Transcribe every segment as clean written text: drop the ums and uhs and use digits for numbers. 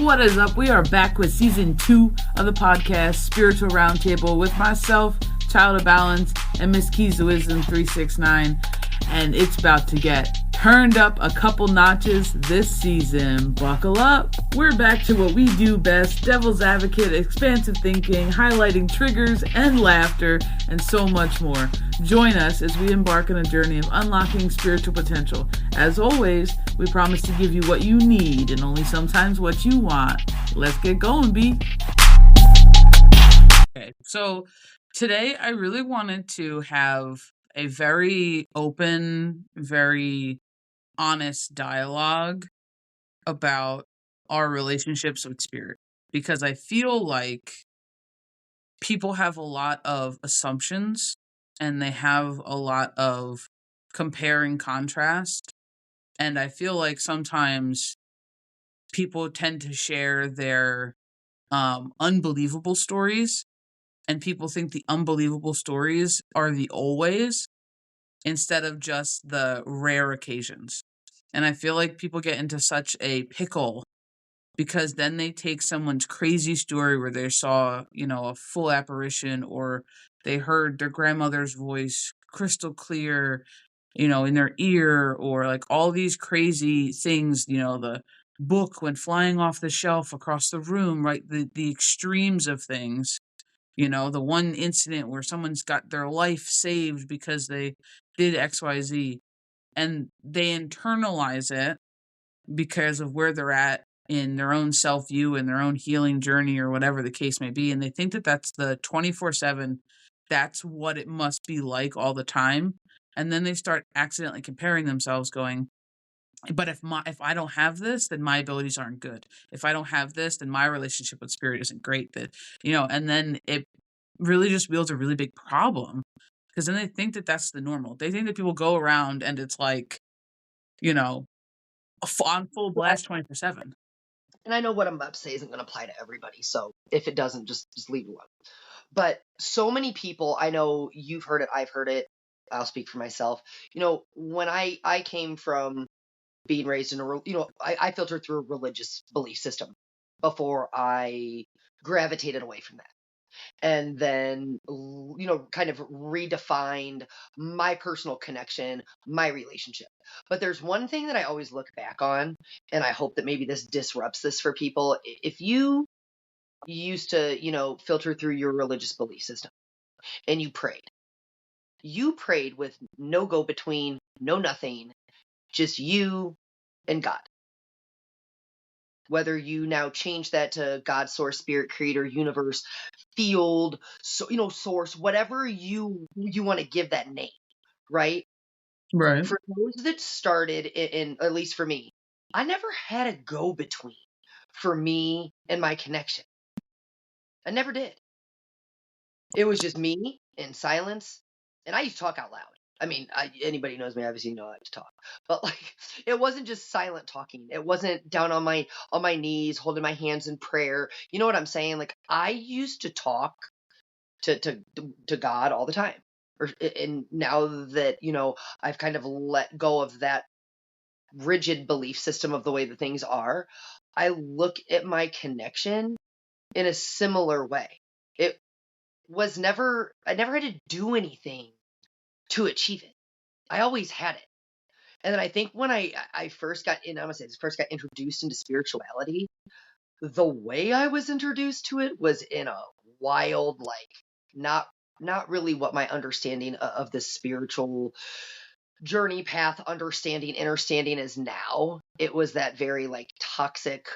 what is up? We are back with season 2 of the podcast, Spiritual Roundtable, with myself, Child of Balance, and Miss Keys of Wisdom 369. And it's about to get turned up a couple notches this season. Buckle up. We're back to what we do best: devil's advocate, expansive thinking, highlighting triggers and laughter, and so much more. Join us as we embark on a journey of unlocking spiritual potential. As always, we promise to give you what you need and only sometimes what you want. Let's get going, B. Okay, so today I really wanted to have a very open, very honest dialogue about our relationships with spirit, because I feel like people have a lot of assumptions and they have a lot of compare and contrast, and I feel like sometimes people tend to share their unbelievable stories, and people think the unbelievable stories are the always instead of just the rare occasions. And I feel like people get into such a pickle because then they take someone's crazy story where they saw, a full apparition, or they heard their grandmother's voice crystal clear, in their ear, or like all these crazy things, the book went flying off the shelf across the room, right? The extremes of things, the one incident where someone's got their life saved because they did XYZ, and they internalize it because of where they're at in their own self-view and their own healing journey or whatever the case may be. And they think that that's the 24/7, that's what it must be like all the time. And then they start accidentally comparing themselves, going, but if I don't have this, then my abilities aren't good. If I don't have this, then my relationship with spirit isn't great. That, and then it really just wields a really big problem, because then they think that that's the normal. They think that people go around and it's like, on full blast 24/7. And I know what I'm about to say isn't going to apply to everybody, so if it doesn't, just leave it alone. But so many people, I know you've heard it, I've heard it, I'll speak for myself. When I came from being raised in I filtered through a religious belief system before I gravitated away from that. And then, kind of redefined my personal connection, my relationship. But there's one thing that I always look back on, and I hope that maybe this disrupts this for people. If you used to, filter through your religious belief system and you prayed with no go between, no nothing, just you and God. Whether you now change that to God, source, spirit, creator, universe, field, source, whatever you want to give that name, right? Right. For those that started in, at least for me, I never had a go between for me and my connection. I never did. It was just me in silence, and I used to talk out loud. I mean, anybody who knows me, obviously, I like to talk. But like, it wasn't just silent talking. It wasn't down on my knees, holding my hands in prayer. You know what I'm saying? Like, I used to talk to God all the time. And now that I've kind of let go of that rigid belief system of the way that things are, I look at my connection in a similar way. It was I never had to do anything to achieve it. I always had it. And then I think when I first got in, I'm gonna say this, first got introduced into spirituality, the way I was introduced to it was in a wild, like, not really what my understanding of the spiritual journey path, understanding is now. It was that very like toxic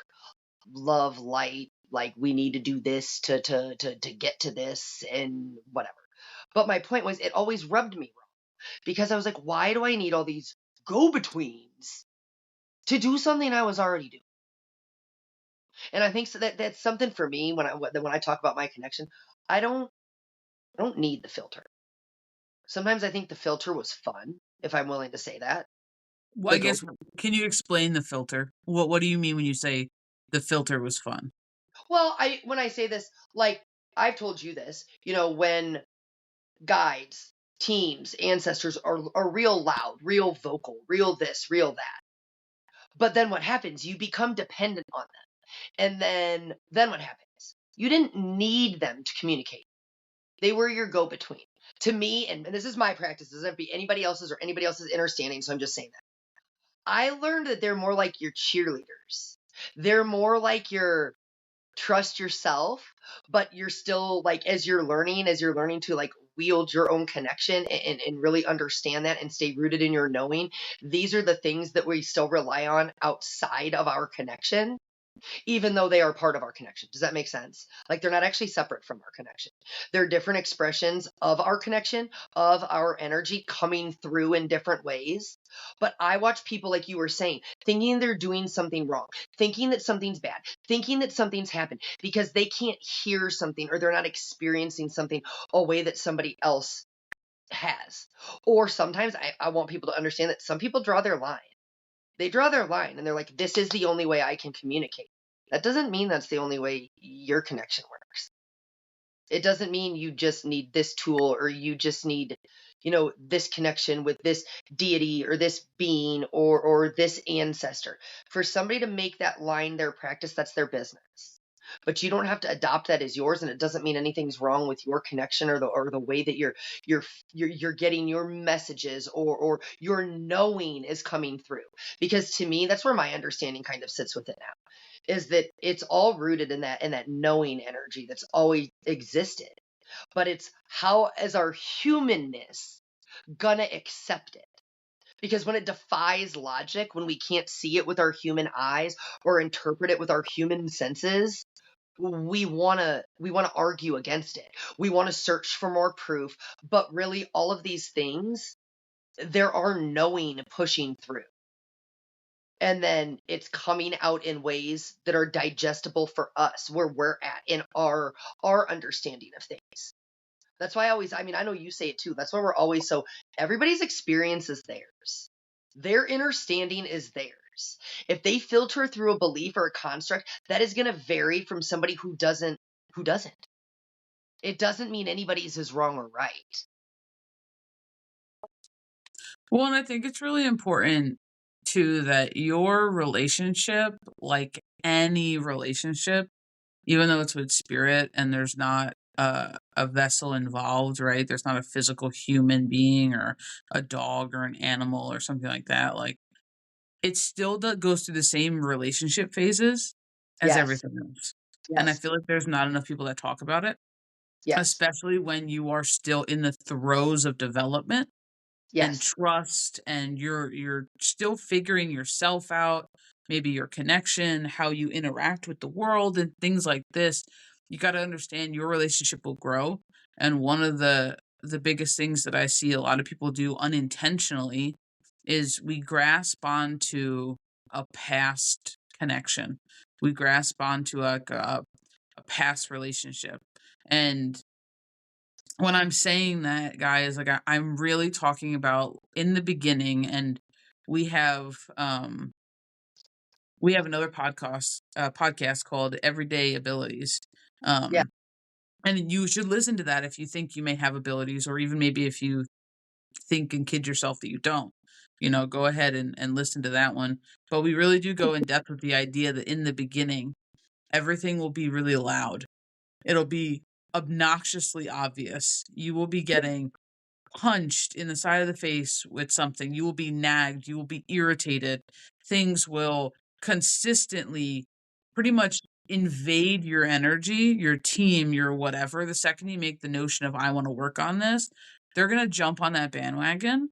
love light, like we need to do this to get to this and whatever. But my point was, it always rubbed me wrong, because I was like, why do I need all these go-betweens to do something I was already doing? And I think so that's something for me when I talk about my connection. I don't need the filter. Sometimes I think the filter was fun, if I'm willing to say that. Well, I guess, can you explain the filter? What do you mean when you say the filter was fun? Well, when I say this, like, I've told you this, when guides, teams, ancestors are real loud, real vocal, real this, real that. But then what happens? You become dependent on them. And then what happens? You didn't need them to communicate. They were your go-between. To me, and this is my practice, this doesn't be anybody else's or anybody else's understanding, so I'm just saying that. I learned that they're more like your cheerleaders. They're more like your trust yourself, but you're still like as you're learning to like wield your own connection and really understand that and stay rooted in your knowing, these are the things that we still rely on outside of our connection, even though they are part of our connection. Does that make sense? Like they're not actually separate from our connection. They're different expressions of our connection, of our energy coming through in different ways. But I watch people, like you were saying, thinking they're doing something wrong, thinking that something's bad, thinking that something's happened because they can't hear something or they're not experiencing something a way that somebody else has. Or sometimes I want people to understand that some people draw their line. They draw their line and they're like, this is the only way I can communicate. That doesn't mean that's the only way your connection works. It doesn't mean you just need this tool or you just need, this connection with this deity or this being or this ancestor. For somebody to make that line their practice, that's their business. But you don't have to adopt that as yours, and it doesn't mean anything's wrong with your connection or the way that you're getting your messages or your knowing is coming through. Because to me, that's where my understanding kind of sits with it now, is that it's all rooted in that knowing energy that's always existed. But it's how is our humanness gonna accept it? Because when it defies logic, when we can't see it with our human eyes or interpret it with our human senses, we want to argue against it. We want to search for more proof, but really all of these things, there are knowing pushing through. And then it's coming out in ways that are digestible for us, where we're at in our understanding of things. That's why I know you say it too. That's why we're always so, everybody's experience is theirs. Their understanding is theirs. If they filter through a belief or a construct, that is going to vary from somebody who doesn't. It doesn't mean anybody's is wrong or right. Well, and I think it's really important too that your relationship, like any relationship, even though it's with spirit and there's not a vessel involved, right? There's not a physical human being or a dog or an animal or something like that. Like it still goes through the same relationship phases as Yes. everything else. And I Yes. feel like there's not enough people that talk about it, Yes. especially when you are still in the throes of development and Yes. trust, and you're still figuring yourself out, maybe your connection, how you interact with the world and things like this. You got to understand your relationship will grow, and one of the biggest things that I see a lot of people do unintentionally is we grasp onto a past connection. We grasp onto a past relationship. And when I'm saying that, guys, like I'm really talking about in the beginning, and we have um we have another podcast called Everyday Abilities. Yeah. Um and you should listen to that if you think you may have abilities, or even maybe if you think and kid yourself that you don't. Go ahead and listen to that one. But we really do go in depth with the idea that in the beginning, everything will be really loud. It'll be obnoxiously obvious. You will be getting punched in the side of the face with something. You will be nagged. You will be irritated. Things will consistently pretty much invade your energy, your team, your whatever. The second you make the notion of, I want to work on this, they're going to jump on that bandwagon,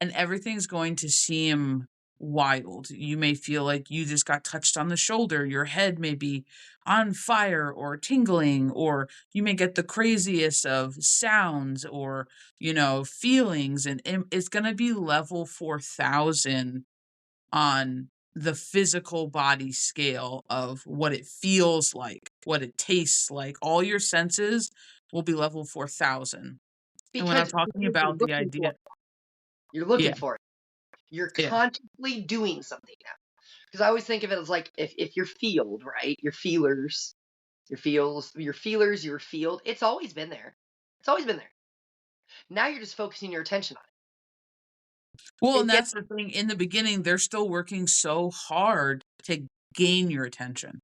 and everything's going to seem wild. You may feel like you just got touched on the shoulder. Your head may be on fire or tingling, or you may get the craziest of sounds or, feelings. And it's going to be level 4,000 on the physical body scale of what it feels like, what it tastes like. All your senses will be level 4,000. And when I'm talking Because about the idea, you're looking yeah, for it. You're yeah. consciously doing something now. Because I always think of it as like if your field, right? Your feelers, your field, it's always been there. It's always been there. Now you're just focusing your attention on Well, it. and It gets that's the thing. In the beginning, they're still working so hard to gain your attention.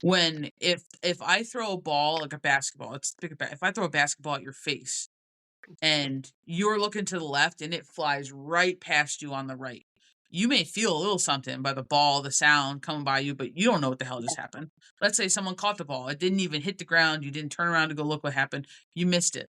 When if I throw a ball like a basketball, let's pick if I throw a basketball at your face and you're looking to the left and it flies right past you on the right. You may feel a little something by the ball, the sound coming by you, but you don't know what the hell just happened. Let's say someone caught the ball. It didn't even hit the ground. You didn't turn around to go look what happened. You missed it,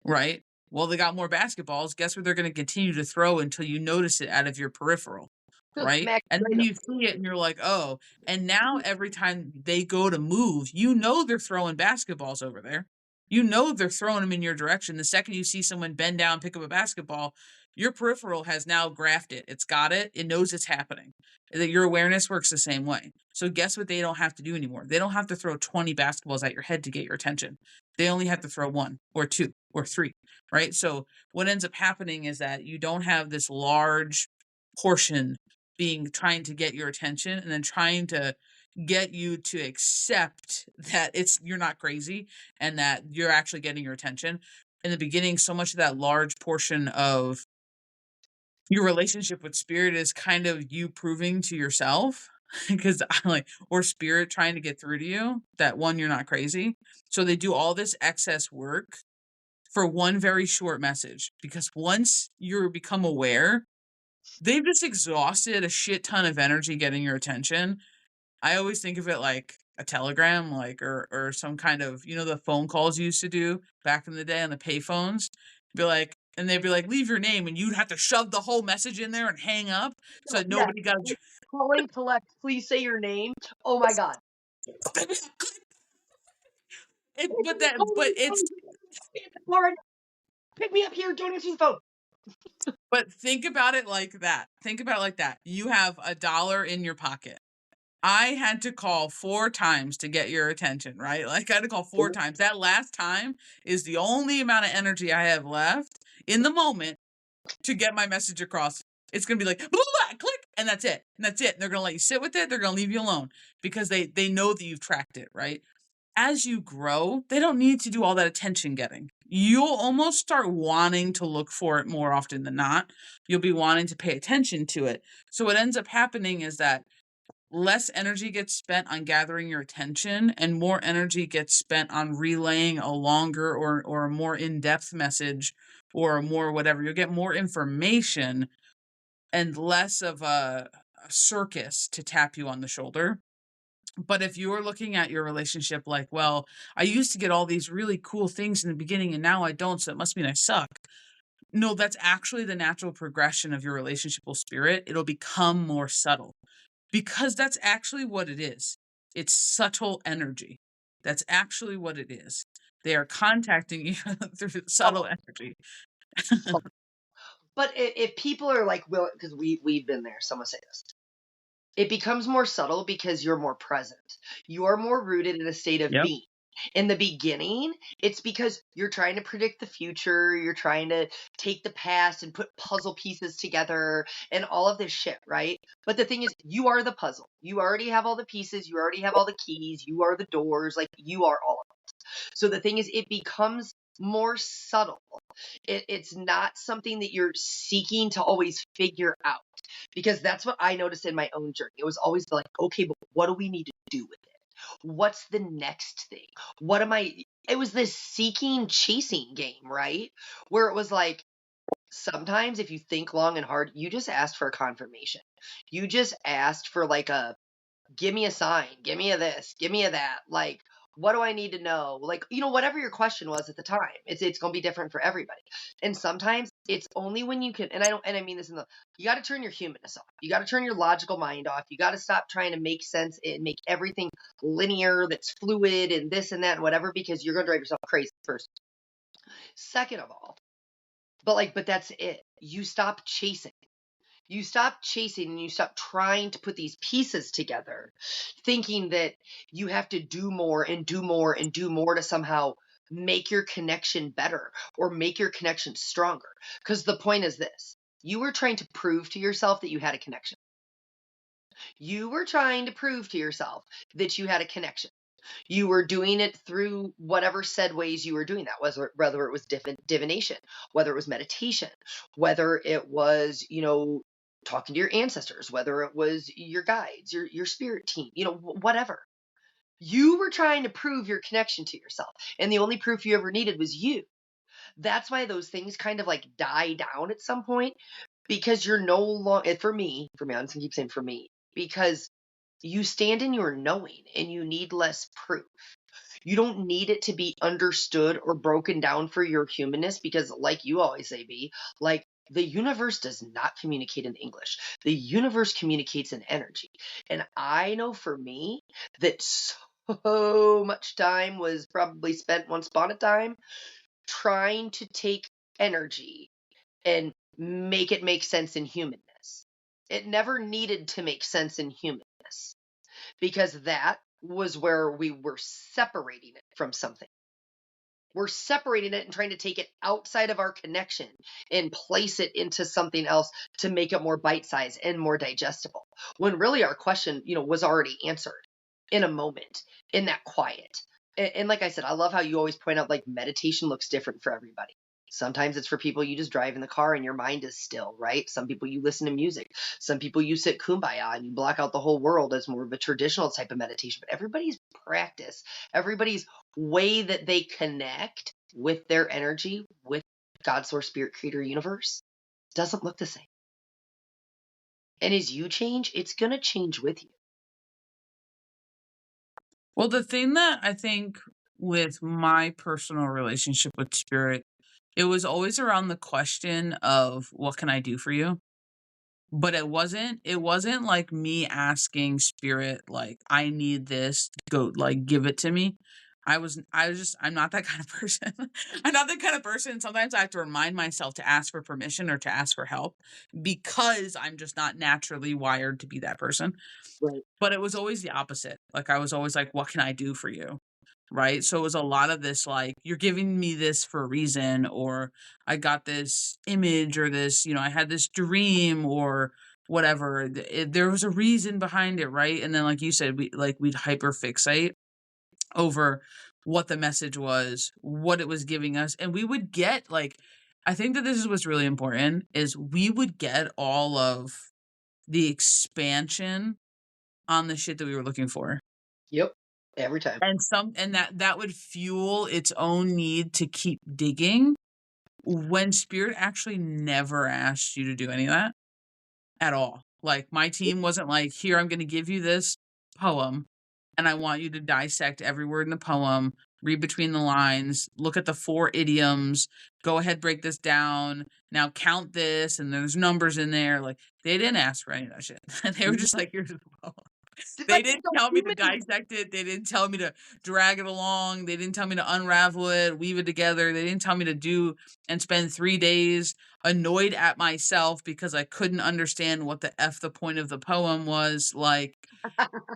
right? Well, they got more basketballs. Guess what they're going to continue to throw until you notice it out of your peripheral, right? Smack And right then up. you see it and you're like, oh, and now every time they go to move, you know they're throwing basketballs over there. You know they're throwing them in your direction. The second you see someone bend down, pick up a basketball, your peripheral has now graphed it. It's got it. It knows it's happening. That your awareness works the same way. So guess what they don't have to do anymore? They don't have to throw 20 basketballs at your head to get your attention. They only have to throw one or two or three, right? So what ends up happening is that you don't have this large portion being trying to get your attention and then trying to get you to accept that you're not crazy and that you're actually getting your attention. In the beginning, so much of that large portion of your relationship with spirit is kind of you proving to yourself because I like or spirit trying to get through to you that one, you're not crazy. So they do all this excess work for one very short message because once you become aware, they've just exhausted a shit ton of energy getting your attention. I always think of it like a telegram, like or some kind of, the phone calls you used to do back in the day on the payphones. Be like, and they'd be like, leave your name, and you'd have to shove the whole message in there and hang up so No, that yeah. nobody got Calling, collect, please say your name. Oh my God. it. But it's Lauren, pick me up here. Don't answer the phone. but think about it like that. Think about it like that. You have $1 in your pocket. I had to call 4 times to get your attention, right? Like I had to call 4 times. That last time is the only amount of energy I have left in the moment to get my message across. It's going to be like, blah, blah, blah, click, and that's it. And that's it. And they're going to let you sit with it. They're going to leave you alone because they know that you've tracked it, right? As you grow, they don't need to do all that attention getting. You'll almost start wanting to look for it more often than not. You'll be wanting to pay attention to it. So what ends up happening is that less energy gets spent on gathering your attention and more energy gets spent on relaying a longer or a more in-depth message or more whatever. You'll get more information and less of a circus to tap you on the shoulder. But if you're looking at your relationship like, well, I used to get all these really cool things in the beginning and now I don't, so it must mean I suck. No, that's actually the natural progression of your relationship with spirit. It'll become more subtle because that's actually what it is. It's subtle energy. That's actually what it is. They are contacting you through subtle energy. But if people are like, well, because we've been there, someone say this. It becomes more subtle because you're more present. You're more rooted in a state of Yep. being. In the beginning, it's because you're trying to predict the future, you're trying to take the past and put puzzle pieces together and all of this shit, right? But the thing is, you are the puzzle. You already have all the pieces, you already have all the keys, you are the doors, like you are all of it. So the thing is, it becomes more subtle. It's not something that you're seeking to always figure out because that's what I noticed in my own journey. It was always like, okay, but what do we need to do with it? What's the next thing? What am I? It was this seeking, chasing game, right? Where it was like, sometimes if you think long and hard, you just asked for a confirmation. You just asked for like a give me a sign, give me a this, give me a that. Like, what do I need to know? Like, whatever your question was at the time, it's going to be different for everybody. And sometimes it's only when you can, and I mean this you got to turn your humanness off. You got to turn your logical mind off. You got to stop trying to make sense and make everything linear that's fluid and this and that and whatever, because you're going to drive yourself crazy first. Second of all, but that's it. You stop chasing. You stop chasing and you stop trying to put these pieces together, thinking that you have to do more and do more and do more to somehow make your connection better or make your connection stronger. Because the point is this: you were trying to prove to yourself that you had a connection. You were trying to prove to yourself that you had a connection. You were doing it through whatever said ways you were doing that, whether it was divination, whether it was meditation, whether it was, talking to your ancestors, whether it was your guides, your spirit team, whatever. You were trying to prove your connection to yourself, and the only proof you ever needed was you. That's why those things kind of like die down at some point, because you're no longer, I'm just gonna keep saying for me, because you stand in your knowing and you need less proof. You don't need it to be understood or broken down for your humanness because, like you always say, B, like the universe does not communicate in English. The universe communicates in energy. And I know for me that so much time was probably spent once upon a time trying to take energy and make it make sense in humanness. It never needed to make sense in humanness because that was where we were separating it from something. We're separating it and trying to take it outside of our connection and place it into something else to make it more bite-sized and more digestible. When really our question, was already answered in a moment, in that quiet. And like I said, I love how you always point out like meditation looks different for everybody. Sometimes it's for people you just drive in the car and your mind is still, right? Some people you listen to music. Some people you sit kumbaya and you block out the whole world as more of a traditional type of meditation. But everybody's practice, everybody's way that they connect with their energy, with God, source, spirit, creator, universe, doesn't look the same. And as you change, it's going to change with you. Well, the thing that I think with my personal relationship with spirit, it was always around the question of what can I do for you? But it wasn't like me asking spirit like I need this, go like give it to me. I'm not that kind of person. I'm not that kind of person. Sometimes I have to remind myself to ask for permission or to ask for help because I'm just not naturally wired to be that person. Right. But it was always the opposite. Like I was always like, what can I do for you? Right. So it was a lot of this like, you're giving me this for a reason, or I got this image, or this, I had this dream, or whatever. There was a reason behind it. Right. And then, like you said, we'd hyper fixate over what the message was, what it was giving us. And we would get like, I think that this is what's really important is we would get all of the expansion on the shit that we were looking for. Yep. Every time. And that would fuel its own need to keep digging when spirit actually never asked you to do any of that at all. Like my team wasn't like, here, I'm going to give you this poem and I want you to dissect every word in the poem, read between the lines, look at the 4 idioms, go ahead, break this down. Now count this, and there's numbers in there. Like they didn't ask for any of that shit. They were just like, here's the poem. They Like didn't the tell me to human, dissect it. They didn't tell me to drag it along. They didn't tell me to unravel it, weave it together. They didn't tell me to do and spend 3 days annoyed at myself because I couldn't understand what the point of the poem was. Like,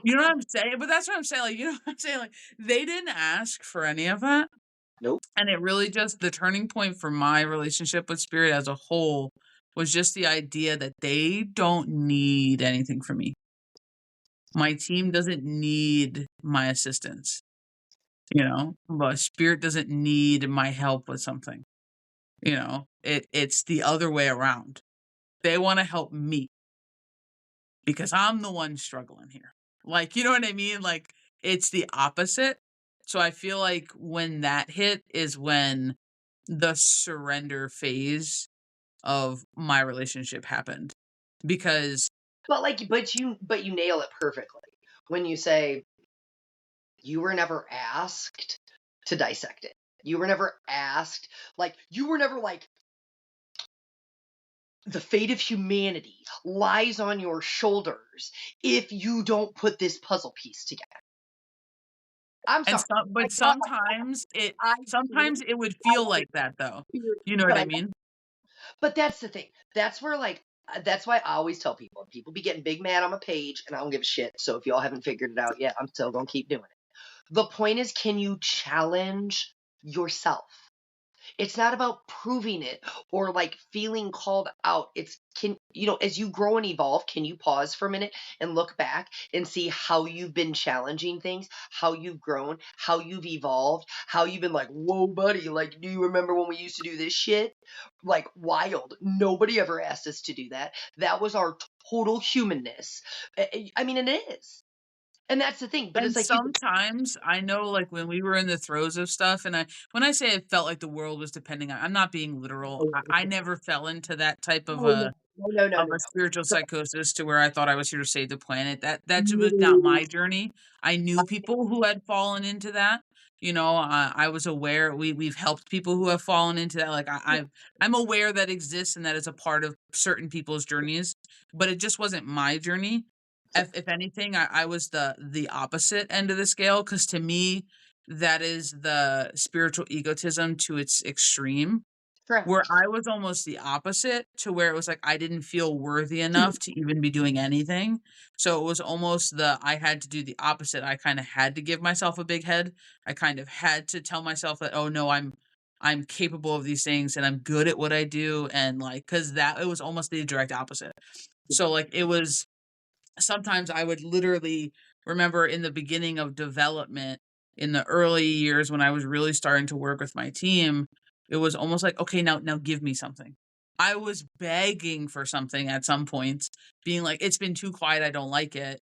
you know what I'm saying? But that's what I'm saying. Like, you know what I'm saying? Like, they didn't ask for any of that. nope. And it really just, the turning point for my relationship with spirit as a whole was just the idea that they don't need anything from me. My team doesn't need my assistance, but spirit doesn't need my help with something. It's the other way around. They want to help me because I'm the one struggling here. Like, you know what I mean? Like, it's the opposite. So I feel like when that hit is when the surrender phase of my relationship happened. Because But you nail it perfectly when you say you were never asked to dissect it. You were never asked, like, you were never like, the fate of humanity lies on your shoulders if you don't put this puzzle piece together. I'm and sorry. some I but got, I sometimes it would feel like that though. You know what but I I, mean? but that's the thing. That's where, like, that's why I always tell people be getting big mad on my page, and I don't give a shit. So if y'all haven't figured it out yet, I'm still gonna keep doing it. The point is, can you challenge yourself? It's not about proving it or like feeling called out. As you grow and evolve, can you pause for a minute and look back and see how you've been challenging things, how you've grown, how you've evolved, how you've been like, whoa, buddy, like, do you remember when we used to do this shit? Like, wild. Nobody ever asked us to do that. That was our total humanness. I mean, it is. And that's the thing, but it's And like you sometimes I know, like, when we were in the throes of stuff, and when I say it felt like the world was depending on, I'm not being literal. I never fell into that type no, no, no, no, no, of no. a spiritual So psychosis to where I thought I was here to save the planet. That was not no, my journey. I knew people who had fallen into that. You know, I was aware we've helped people who have fallen into that. Like I'm aware that exists and that is a part of certain people's journeys, but it just wasn't my journey. If anything, I was the opposite end of the scale because to me, that is the spiritual egotism to its extreme correct. where I was almost the opposite to where it was like I didn't feel worthy enough to even be doing anything. So it was almost I had to do the opposite. I kind of had to give myself a big head. I kind of had to tell myself that, oh no, I'm capable of these things and I'm good at what I do. And like, cause that it was almost the direct opposite. Yeah. So like it was sometimes I would literally remember in the beginning of development, in the early years when I was really starting to work with my team, it was almost like, okay, now give me something. I was begging for something at some points, being like, it's been too quiet, I don't like it.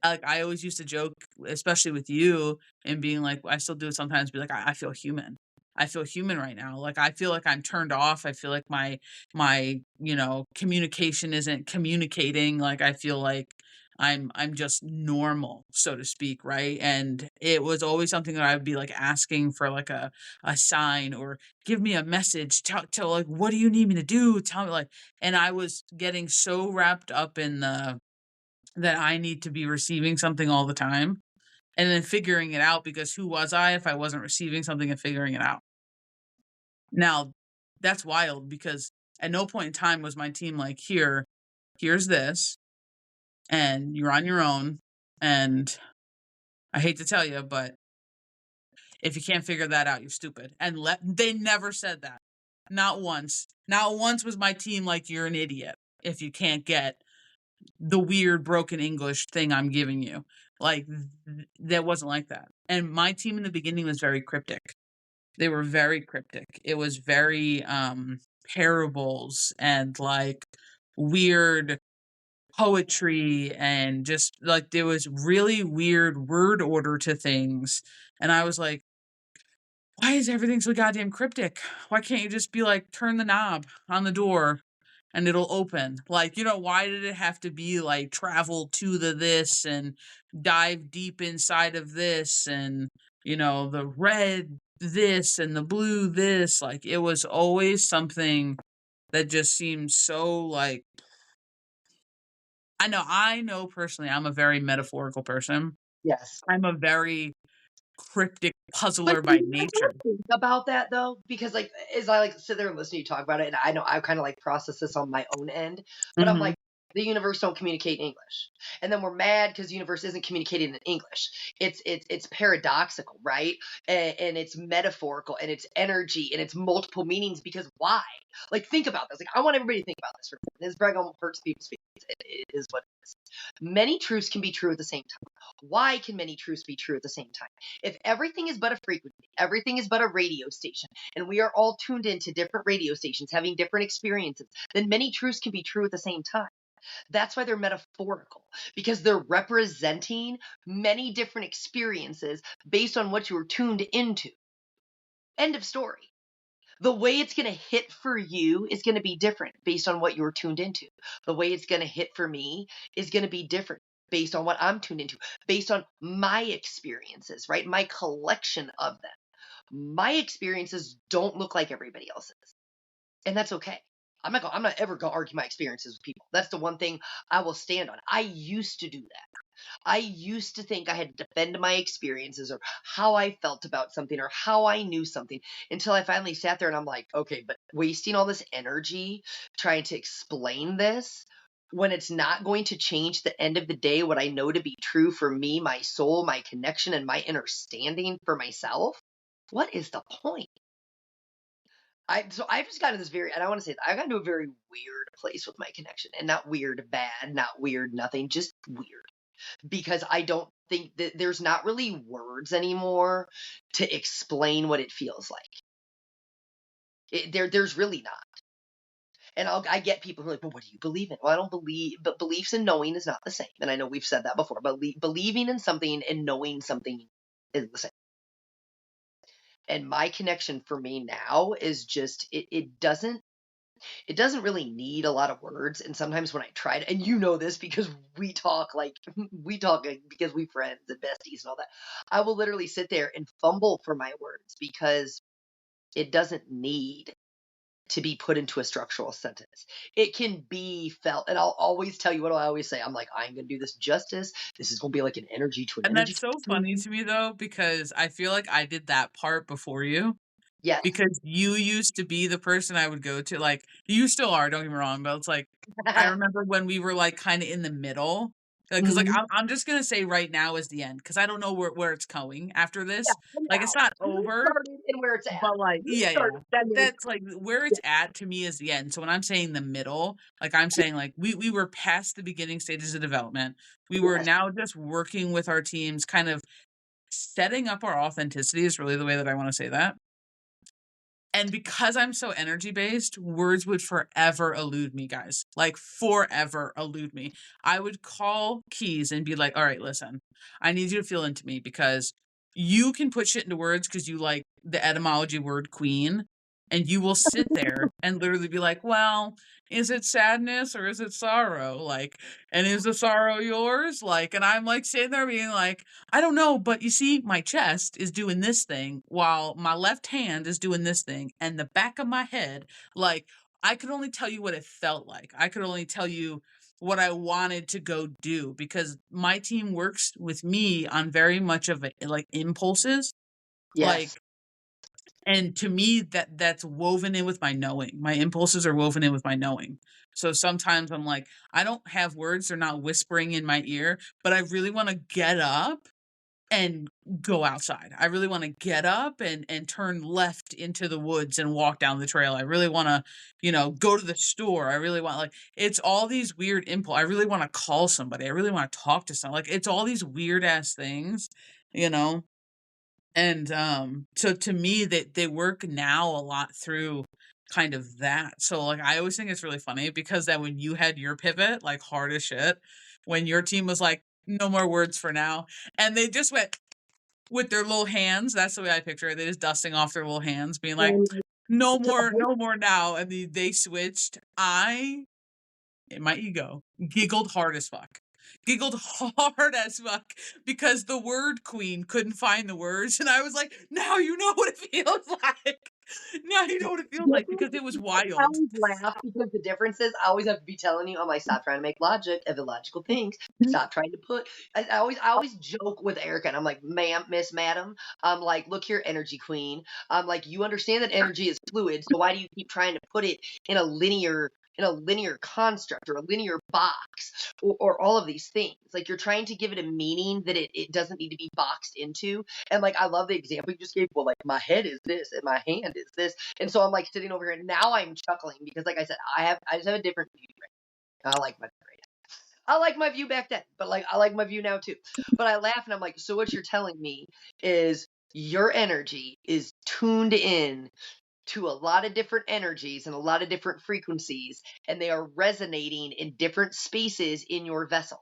Like I always used to joke, especially with you, and being like, I still do it sometimes, be like, I feel human. I feel human right now. Like I feel like I'm turned off. I feel like my communication isn't communicating. Like I feel like I'm just normal, so to speak, right? And it was always something that I would be like asking for like a sign or give me a message. Tell like what do you need me to do? Tell me like and I was getting so wrapped up in the that I need to be receiving something all the time and then figuring it out because who was I if I wasn't receiving something and figuring it out? Now, that's wild because at no point in time was my team like, here's this, and you're on your own. And I hate to tell you, but if you can't figure that out, you're stupid. And they never said that. Not once. Not once was my team like, you're an idiot if you can't get the weird broken English thing I'm giving you. Like that wasn't like that. And my team in the beginning was very cryptic. They were very cryptic. It was very parables and like weird poetry and just like there was really weird word order to things. And I was like, why is everything so goddamn cryptic? Why can't you just be like, turn the knob on the door and it'll open? Like, why did it have to be like travel to the this and dive deep inside of this and, the red this and the blue this? Like, it was always something that just seemed so like, I know personally, I'm a very metaphorical person. Yes. I'm a very cryptic But puzzler do by you nature. ever think about that though? Because like as I like sit there and listen to you talk about it, and I know I kind of like process this on my own end, but I'm Hmm. like, the universe don't communicate in English. And then we're mad because the universe isn't communicating in English. It's paradoxical, right? And it's metaphorical and it's energy and it's multiple meanings because why? Like think about this. Like I want everybody to think about this for a minute. This brag almost hurts people's feelings. It is what it is. Many truths can be true at the same time. Why can many truths be true at the same time? If everything is but a frequency, everything is but a radio station, and we are all tuned into different radio stations having different experiences, then many truths can be true at the same time. That's why they're metaphorical, because they're representing many different experiences based on what you were tuned into. End of story. The way it's going to hit for you is going to be different based on what you're tuned into. The way it's going to hit for me is going to be different based on what I'm tuned into, based on my experiences, right? My collection of them. My experiences don't look like everybody else's, and that's okay. I'm not ever going to argue my experiences with people. That's the one thing I will stand on. I used to do that. I used to think I had to defend my experiences or how I felt about something or how I knew something until I finally sat there and I'm like, okay, but wasting all this energy trying to explain this when it's not going to change the end of the day what I know to be true for me, my soul, my connection, and my understanding for myself. What is the point? I've just gotten this very, and I want to say that I've gotten to a very weird place with my connection, and not weird bad, not weird nothing, just weird, because I don't think that there's not really words anymore to explain what it feels like. There's really not. And I get people who are like, well, what do you believe in? Well, I don't believe, but beliefs and knowing is not the same. And I know we've said that before, but believing in something and knowing something is the same. And my connection for me now is just, it doesn't really need a lot of words. And sometimes when I try to, and you know this because we talk like we talk because we friends and besties and all that, I will literally sit there and fumble for my words because it doesn't need to be put into a structural sentence. It can be felt. And I'll always tell you what I always say. I'm like, I'm going to do this justice. This is going to be like an energy to an And energy. that's so funny to me though, because I feel like I did that part before you. Yes. Because you used to be the person I would go to, like, you still are, don't get me wrong, but it's like, I remember when we were, like, kinda in the middle, because like, Mhm. I'm just gonna say right now is the end, because I don't know where it's going after Yeah. this. For Like, now, it's not where it over, started and where it's at. but, like Where it yeah, started and where it's that's, like, where at. it's at to me is the end. So when I'm saying the middle, like, I'm saying, like, we were past the beginning stages of development. We were Yes. now just working with our teams, kind of setting up our authenticity is really the way that I wanna say that. And because I'm so energy based, words would forever elude me, guys. Like forever elude me. I would call Keys and be like, "All right, listen. I need you to feel into me because you can put shit into words because you like the etymology word queen, and you will sit there and literally be like, "Well, is it sadness or is it sorrow? Like, and is the sorrow yours?" Like, and I'm like sitting there being like, I don't know, but you see, my chest is doing this thing while my left hand is doing this thing, and the back of my head, like, I could only tell you what it felt like. I could only tell you what I wanted to go do because my team works with me on very much of a, like impulses. Yes. Like, and to me, that's woven in with my knowing. My impulses are woven in with my knowing. So sometimes I'm like, I don't have words, they're not whispering in my ear, but I really want to get up and go outside. I really wanna get up and turn left into the woods and walk down the trail. I really wanna, go to the store. I really want like, it's all these weird impulse. I really wanna call somebody. I really wanna talk to someone. Like, it's all these weird ass things, you know? And, so to me, they work now a lot through kind of that. So, like, I always think it's really funny because then when you had your pivot, like, hard as shit, when your team was like, "No more words for now," and they just went with their little hands, that's the way I picture it, they just dusting off their little hands, being like, And no more now," and they switched. I in my ego, giggled hard as fuck. Giggled hard as fuck because the word queen couldn't find the words, and I was like, "Now you know what it feels like. Now you know what it feels like," because it was I wild. always laugh because the difference is I always have to be telling you, I'm like, stop trying to make logic of illogical things. Stop trying to put. I always joke with Erica, and I'm like, ma'am, Miss Madam. I'm like, look here, energy queen. I'm like, you understand that energy is fluid, so why do you keep trying to put it in a linear construct or a linear box or all of these things? Like you're trying to give it a meaning that it doesn't need to be boxed into. And like I love the example you just gave. Well, like my head is this and my hand is this, and so I'm like sitting over here and now I'm chuckling because like I said, I just have a different view right now. I like my view back then, but like I like my view now too. But I laugh and I'm like, so what you're telling me is your energy is tuned in to a lot of different energies and a lot of different frequencies, and they are resonating in different spaces in your vessel.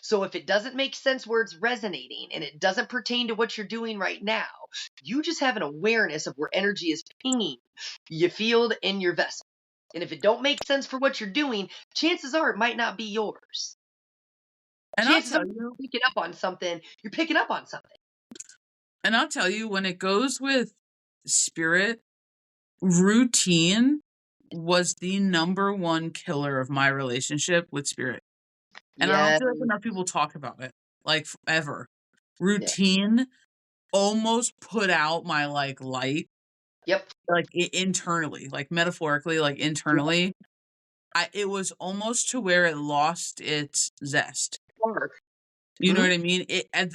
So if it doesn't make sense where it's resonating and it doesn't pertain to what you're doing right now, you just have an awareness of where energy is pinging your field and your vessel. And if it don't make sense for what you're doing, chances are it might not be yours. And I'll Chances are tell you're you picking up on something. You're picking up on something. and I'll tell you when it goes with spirit, routine was the number one killer of my relationship with spirit. And I don't Yeah. feel like enough people talk about it, like, ever. Yeah. Routine almost put out my, like, light, Yep. like, internally, like, metaphorically, like, Yep. internally. It was almost to where it lost its zest. Mark. You know Hmm. what I mean?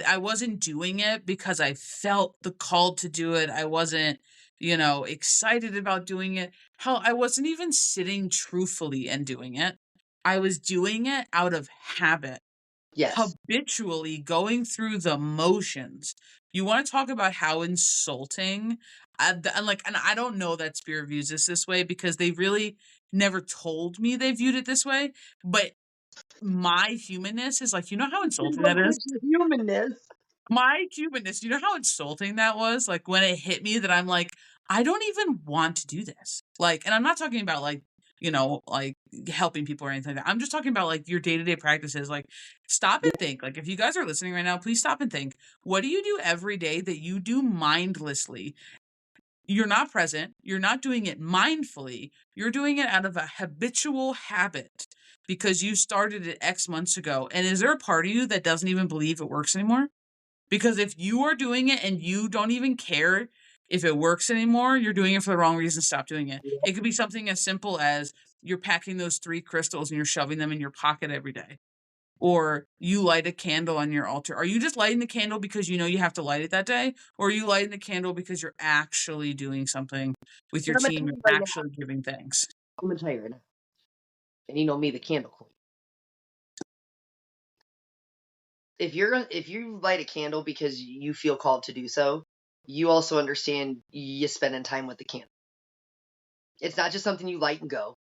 I wasn't doing it because I felt the call to do it. I wasn't, excited about doing it. Hell, I wasn't even sitting truthfully and doing it. I was doing it out of habit, Yes. habitually going through the motions. You wanna talk about how insulting, and I don't know that Spirit views this way because they really never told me they viewed it this way, but my humanness is like, you know how insulting that is? Humanness. My humanness, you know how insulting that was? Like, when it hit me that I'm like, I don't even want to do this. Like, and I'm not talking about like, like helping people or anything like that. I'm just talking about like your day-to-day practices. Like, stop and think. Like, if you guys are listening right now, please stop and think. What do you do every day that you do mindlessly? You're not present. You're not doing it mindfully. You're doing it out of a habitual habit because you started it X months ago. And is there a part of you that doesn't even believe it works anymore? Because if you are doing it and you don't even care if it works anymore, you're doing it for the wrong reason. Stop doing it. It could be something as simple as you're packing those 3 crystals and you're shoving them in your pocket every day. Or you light a candle on your altar. Are you just lighting the candle because you know you have to light it that day? Or are you lighting the candle because you're actually doing something with your And I'm gonna team? tell You're you right now. actually giving thanks. I'm gonna tell you right now. And you know me, the candle queen. If you light a candle because you feel called to do so, you also understand you spending time with the candle. It's not just something you light and go.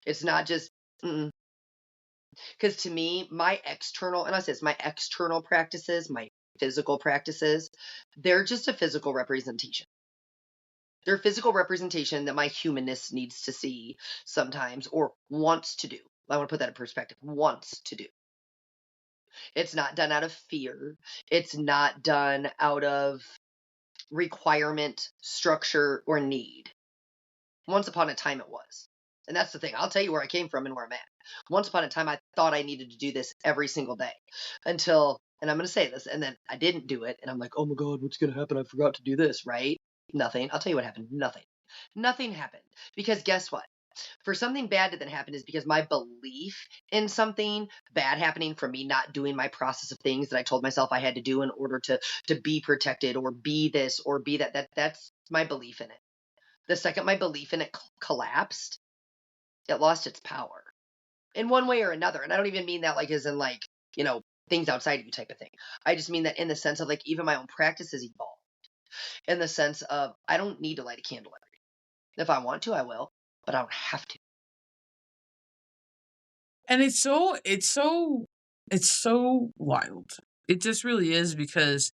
It's not just because to me, my external, and I say it's my external practices, my physical practices, they're just a physical representation. They're a physical representation that my humanness needs to see sometimes or wants to do. I want to put that in perspective. Wants to do. It's not done out of fear. It's not done out of requirement, structure, or need. Once upon a time it was. And that's the thing. I'll tell you where I came from and where I'm at. Once upon a time, I thought I needed to do this every single day until, and I'm going to say this, and then I didn't do it. And I'm like, oh my God, what's going to happen? I forgot to do this, right? Nothing. I'll tell you what happened. Nothing. Nothing happened. Because guess what? For something bad to then happen is because my belief in something bad happening from me not doing my process of things that I told myself I had to do in order to be protected or be this or be that. That's my belief in it. The second my belief in it collapsed, it lost its power in one way or another. And I don't even mean that like as in like, things outside of you type of thing. I just mean that in the sense of like even my own practices evolved in the sense of I don't need to light a candle every day. If I want to, I will, but I don't have to. And it's so wild. It just really is because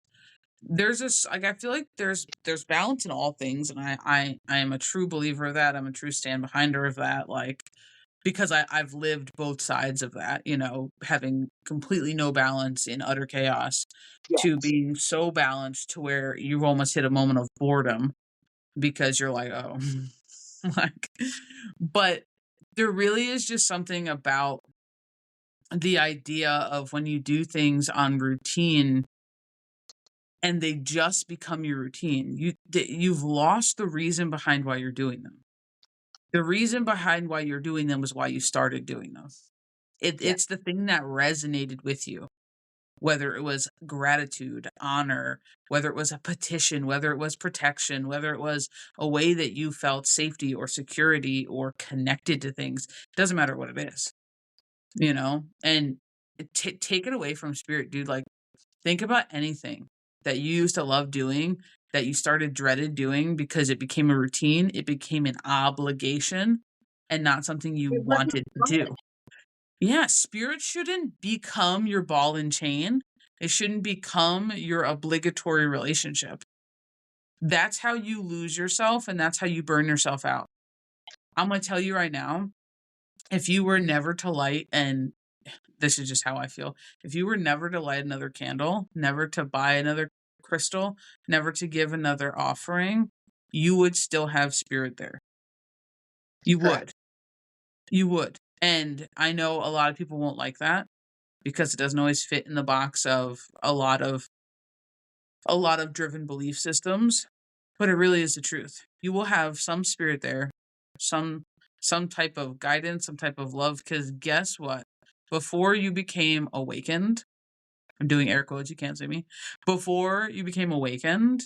there's this like I feel like there's balance in all things, and I am a true believer of that. I'm a true stand behinder of that, like because I've lived both sides of that, having completely no balance in utter chaos to Yes. being so balanced to where you've almost hit a moment of boredom because you're like, oh, like, but there really is just something about the idea of when you do things on routine and they just become your routine. You've lost the reason behind why you're doing them. The reason behind why you're doing them is why you started doing them. Yeah. It's the thing that resonated with you, whether it was gratitude, honor, whether it was a petition, whether it was protection, whether it was a way that you felt safety or security or connected to things. It doesn't matter what it is, and take it away from spirit, dude. Like, think about anything that you used to love doing that you started dreaded doing because it became a routine, it became an obligation and not something you It wasn't wanted to fun. do. Yeah, spirit shouldn't become your ball and chain. It shouldn't become your obligatory relationship. That's how you lose yourself and that's how you burn yourself out. I'm going to tell you right now, if you were never to light, and this is just how I feel, if you were never to light another candle, never to buy another crystal, never to give another offering, you would still have spirit there. You Correct. would. You would. And I know a lot of people won't like that because it doesn't always fit in the box of a lot of driven belief systems, but it really is the truth. You will have some spirit there, some some type of guidance, some type of love, because guess what? Before you became awakened, I'm doing air quotes, you can't see me. Before you became awakened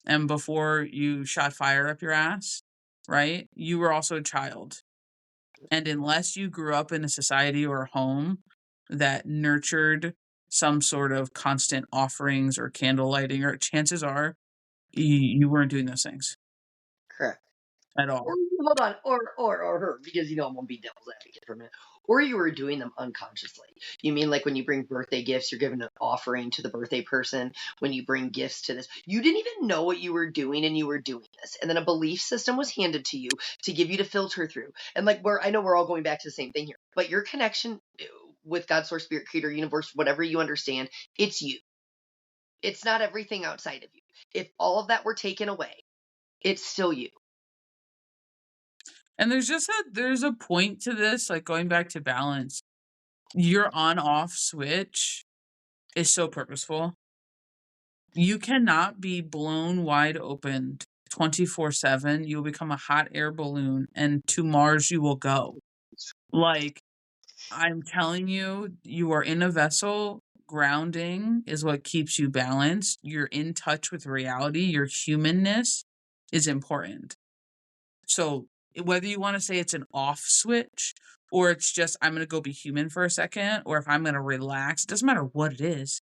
and before you shot fire up your ass, right? You were also a child. And unless you grew up in a society or a home that nurtured some sort of constant offerings or candle lighting, or chances are you weren't doing those things. Correct. at all. Or hold on, or her, because I'm gonna be devil's advocate for a minute. Or you were doing them unconsciously. You mean like when you bring birthday gifts, you're giving an offering to the birthday person. When you bring gifts to this, you didn't even know what you were doing, and you were doing this, and then a belief system was handed to you to give you to filter through. And like, I know we're all going back to the same thing here, but your connection with God, Source, Spirit, Creator, Universe, whatever you understand, it's you. It's not everything outside of you. If all of that were taken away, it's still you. And there's a point to this, like going back to balance. Your on off switch is so purposeful. You cannot be blown wide open 24/7. You'll become a hot air balloon, and to Mars you will go. Like, I'm telling you, you are in a vessel. Grounding is what keeps you balanced. You're in touch with reality. Your humanness is important. So, whether you want to say it's an off switch or it's just, I'm going to go be human for a second, or if I'm going to relax, it doesn't matter what it is,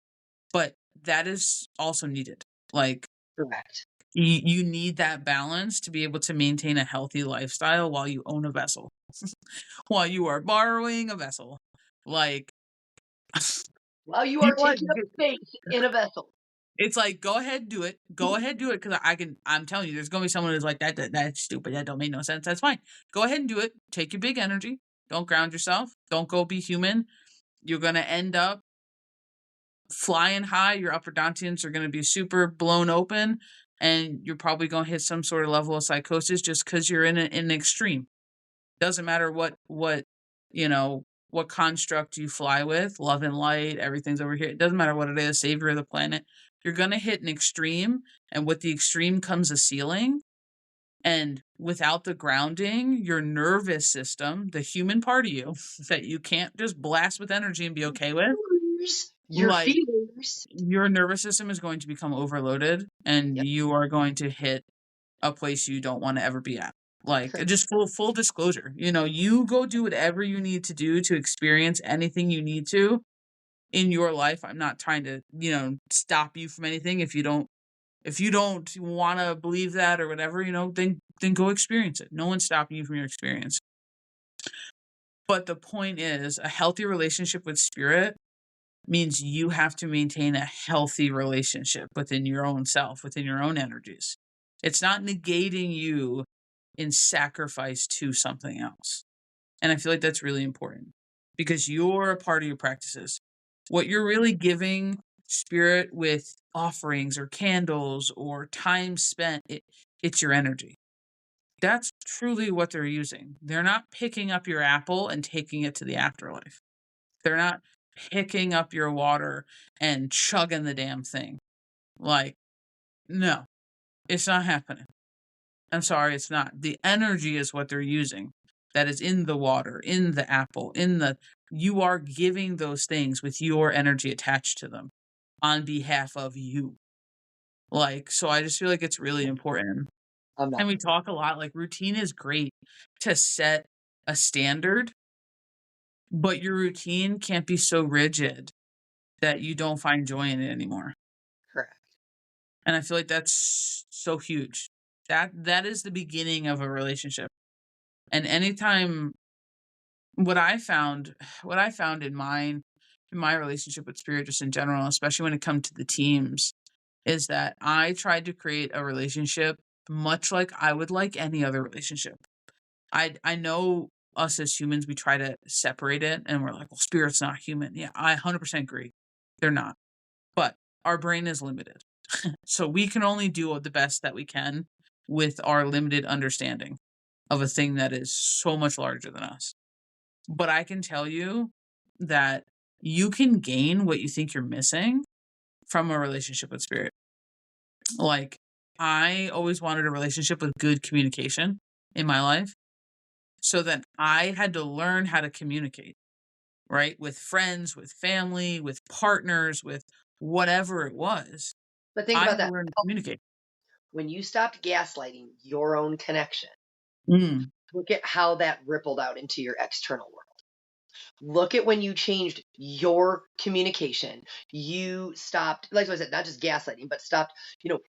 but that is also needed. Like, Correct. you need that balance to be able to maintain a healthy lifestyle while you own a vessel, while you are borrowing a vessel. Like, While you you are know what? taking up space in a vessel. It's like, go ahead, do it. Go ahead, do it. Because I'm telling you, there's going to be someone who's like, that's stupid. That don't make no sense. That's fine. Go ahead and do it. Take your big energy. Don't ground yourself. Don't go be human. You're going to end up flying high. Your upper dantians are going to be super blown open. And you're probably going to hit some sort of level of psychosis just because you're in an extreme. Doesn't matter you know, what construct you fly with, love and light, everything's over here. It doesn't matter what it is, savior of the planet. You're going to hit an extreme, and with the extreme comes a ceiling. And without the grounding, your nervous system, the human part of you that you can't just blast with energy and be okay with, Your like, feelers. your nervous system is going to become overloaded, and Yep. you are going to hit a place you don't want to ever be at. Like, Correct. just full disclosure, you go do whatever you need to do to experience anything you need to in your life. I'm not trying to, stop you from anything. If you don't want to believe that or whatever, then go experience it. No one's stopping you from your experience. But the point is, a healthy relationship with spirit means you have to maintain a healthy relationship within your own self, within your own energies. It's not negating you in sacrifice to something else. And I feel like that's really important because you're a part of your practices. What you're really giving spirit with offerings or candles or time spent, it's your energy. That's truly what they're using. They're not picking up your apple and taking it to the afterlife. They're not picking up your water and chugging the damn thing. Like, no, it's not happening. I'm sorry, it's not. The energy is what they're using. That is in the water, in the apple, you are giving those things with your energy attached to them on behalf of you. Like, so I just feel like it's really important. I'm not. And we talk a lot, like, routine is great to set a standard, but your routine can't be so rigid that you don't find joy in it anymore. Correct. And I feel like that's so huge. That is the beginning of a relationship. And anytime what I found in my relationship with spirit, just in general, especially when it comes to the teams, is that I tried to create a relationship much like I would like any other relationship. I know us as humans, we try to separate it and we're like, well, spirit's not human. Yeah, I 100% agree. They're not. But our brain is limited. So we can only do the best that we can with our limited understanding of a thing that is so much larger than us. But I can tell you that you can gain what you think you're missing from a relationship with spirit. Like, I always wanted a relationship with good communication in my life. So then I had to learn how to communicate, right? With friends, with family, with partners, with whatever it was. But think I about had to that. learn to communicate. When you stopped gaslighting your own connection, Mm. look at how that rippled out into your external world. Look at when you changed your communication. You stopped, like I said, not just gaslighting, but stopped,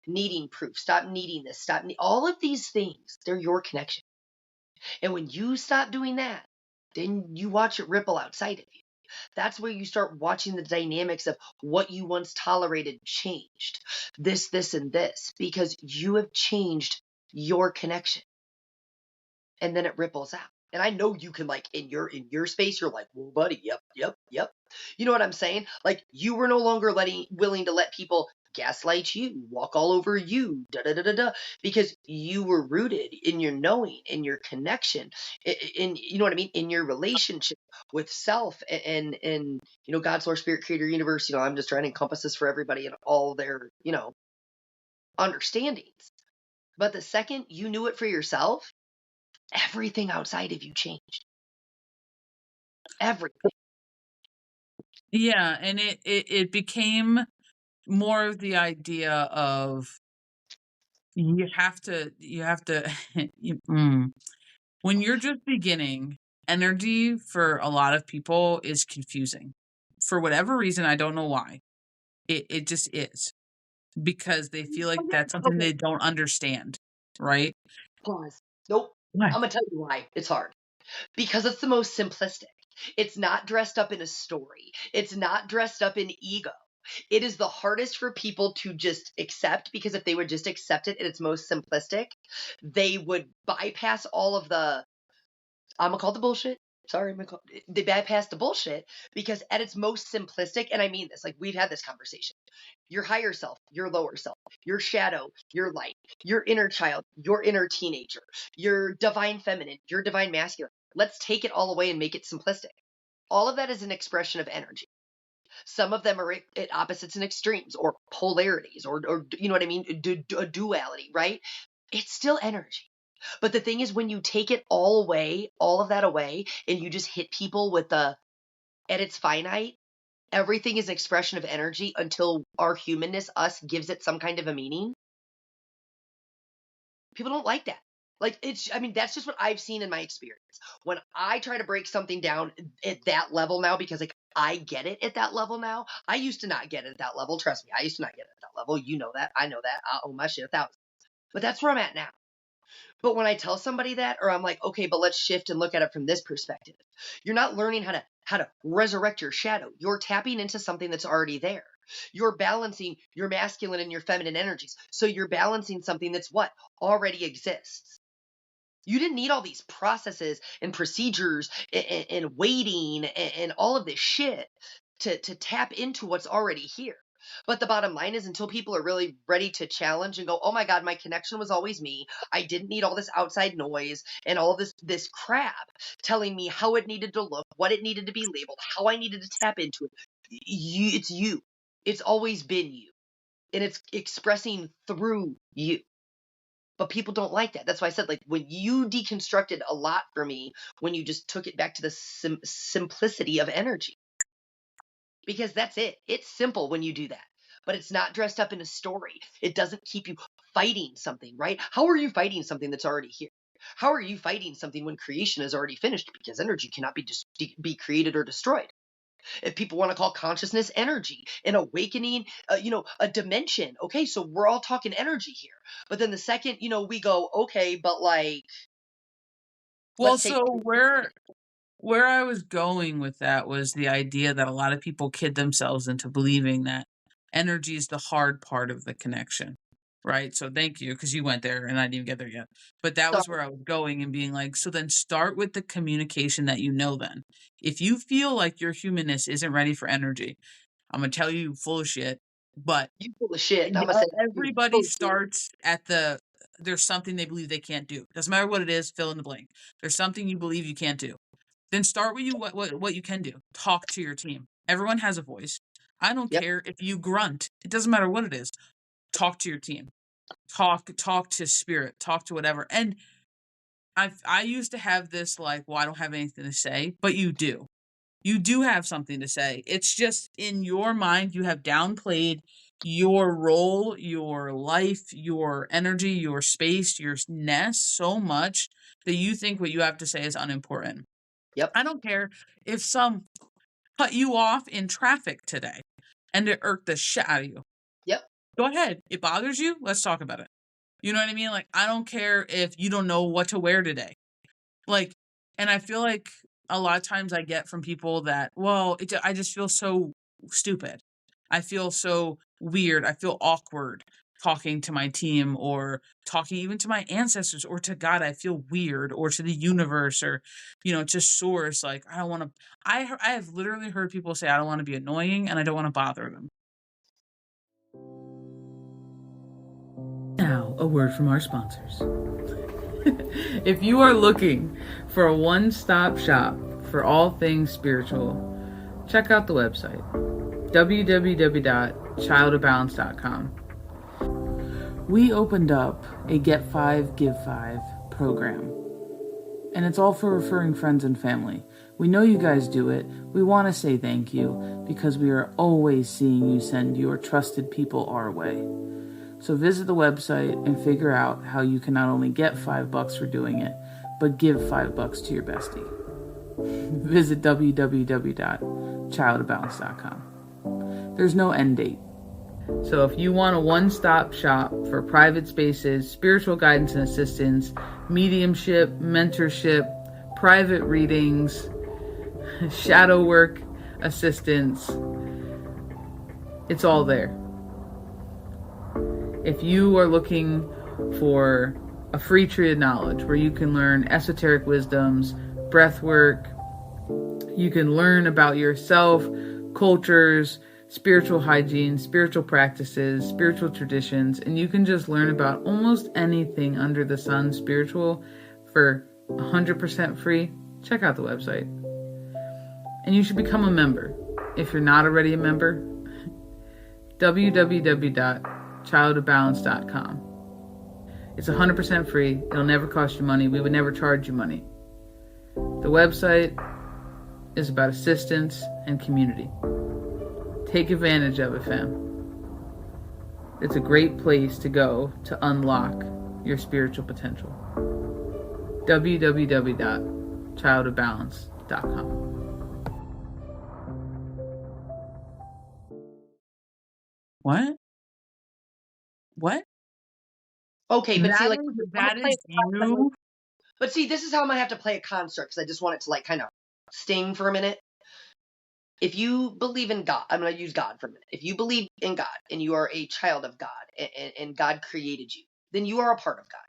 needing proof, stop needing this, all of these things. They're your connection. And when you stop doing that, then you watch it ripple outside of you. That's where you start watching the dynamics of what you once tolerated changed. This, and this, because you have changed your connection. And then it ripples out. And I know you can, like, in your space, you're like, well, buddy, yep, yep, yep. You know what I'm saying? Like, you were no longer willing to let people gaslight you, walk all over you, da da da da da, because you were rooted in your knowing, in your connection, in, you know what I mean, in your relationship with self, and God, source, spirit, creator, universe. I'm just trying to encompass this for everybody and all their understandings. But the second you knew it for yourself, everything outside of you changed. Everything. Yeah, and it became more of the idea of you have to when you're just beginning, energy for a lot of people is confusing. For whatever reason, I don't know why. It just is. Because they feel like that's something Okay, they don't understand, right? pause. Nope. Why? I'm gonna tell you why it's hard. Because it's the most simplistic. It's not dressed up in a story. It's not dressed up in ego. It is the hardest for people to just accept, because if they would just accept it in its most simplistic, they would bypass all of the, I'm gonna call it the bullshit. Sorry, they bypass the bullshit, because at its most simplistic, and I mean this, like, we've had this conversation. Your higher self, your lower self, your shadow, your light, your inner child, your inner teenager, your divine feminine, your divine masculine. Let's take it all away and make it simplistic. All of that is an expression of energy. Some of them are at opposites and extremes, or polarities, or you know what I mean, a duality, right? It's still energy. But the thing is, when you take it all away, all of that away, and you just hit people with at its finite, everything is an expression of energy until our humanness, us, gives it some kind of a meaning. People don't like that. Like, I mean, that's just what I've seen in my experience. When I try to break something down at that level now, because, like, I get it at that level now. I used to not get it at that level. Trust me, I used to not get it at that level. You know that. I know that. I own my shit 1,000. But that's where I'm at now. But when I tell somebody that, or I'm like, okay, but let's shift and look at it from this perspective. You're not learning how to resurrect your shadow. You're tapping into something that's already there. You're balancing your masculine and your feminine energies. So you're balancing something that's what already exists. You didn't need all these processes and procedures and waiting and all of this shit to tap into what's already here. But the bottom line is, until people are really ready to challenge and go, oh my God, my connection was always me. I didn't need all this outside noise and all of this crap telling me how it needed to look, what it needed to be labeled, how I needed to tap into it. It's you. It's always been you. And it's expressing through you. But people don't like that. That's why I said, like, when you deconstructed a lot for me, when you just took it back to the simplicity of energy, because that's it. It's simple when you do that, but it's not dressed up in a story. It doesn't keep you fighting something, right? How are you fighting something that's already here? How are you fighting something when creation is already finished? Because energy cannot be created or destroyed. If people want to call consciousness energy, an awakening, a dimension. Okay, so we're all talking energy here. But then the second, we go, okay, but, like, Well, let's take. so where I was going with that was the idea that a lot of people kid themselves into believing that energy is the hard part of the connection, right? So thank you, because you went there and I didn't even get there yet. But that was Sorry, where I was going and being like, so then start with the communication that you know then. If you feel like your humanness isn't ready for energy, I'm gonna tell you full of shit, but you full of shit. I'm gonna say you everybody full of shit. starts at there's something they believe they can't do. Doesn't matter what it is, fill in the blank. There's something you believe you can't do. Then start with what you can do. Talk to your team. Everyone has a voice. I don't Yep. care if you grunt. It doesn't matter what it is. Talk to your team. Talk to spirit. Talk to whatever. And I used to have this like, well, I don't have anything to say, but you do. You do have something to say. It's just in your mind you have downplayed your role, your life, your energy, your space, your ness so much that you think what you have to say is unimportant. Yep. I don't care if some cut you off in traffic today and it irked the shit out of you. Yep. Go ahead. It bothers you. Let's talk about it. You know what I mean? Like, I don't care if you don't know what to wear today. Like, and I feel like a lot of times I get from people that, well, I just feel so stupid. I feel so weird. I feel awkward talking to my team or talking even to my ancestors or to God. I feel weird, or to the universe, or, to source. Like, I don't want to, I have literally heard people say, I don't want to be annoying and I don't want to bother them. Now, a word from our sponsors. If you are looking for a one-stop shop for all things spiritual, check out the website, www.childofbalance.com. We opened up a Get 5, Give 5 program, and it's all for referring friends and family. We know you guys do it. We want to say thank you because we are always seeing you send your trusted people our way. So visit the website and figure out how you can not only get $5 for doing it, but give $5 to your bestie. Visit www.childofbalance.com. There's no end date. So if you want a one-stop shop for private spaces, spiritual guidance and assistance, mediumship, mentorship, private readings, shadow work assistance, it's all there. If you are looking for a free tree of knowledge where you can learn esoteric wisdoms, breath work, you can learn about yourself, cultures, spiritual hygiene, spiritual practices, spiritual traditions, and you can just learn about almost anything under the sun spiritual for 100% free, check out the website. And you should become a member. If you're not already a member, www.childofbalance.com. It's 100% free. It'll never cost you money. We would never charge you money. The website is about assistance and community. Take advantage of it, fam. It's a great place to go to unlock your spiritual potential. www.childofbalance.com. What? What? Okay, but see, like, I'm gonna That play is a construct. you. But see, this is how I'm gonna have to play a construct because I just want it to like kind of sting for a minute. If you believe in God, I'm gonna use God for a minute. If you believe in God and you are a child of God and God created you, then you are a part of God.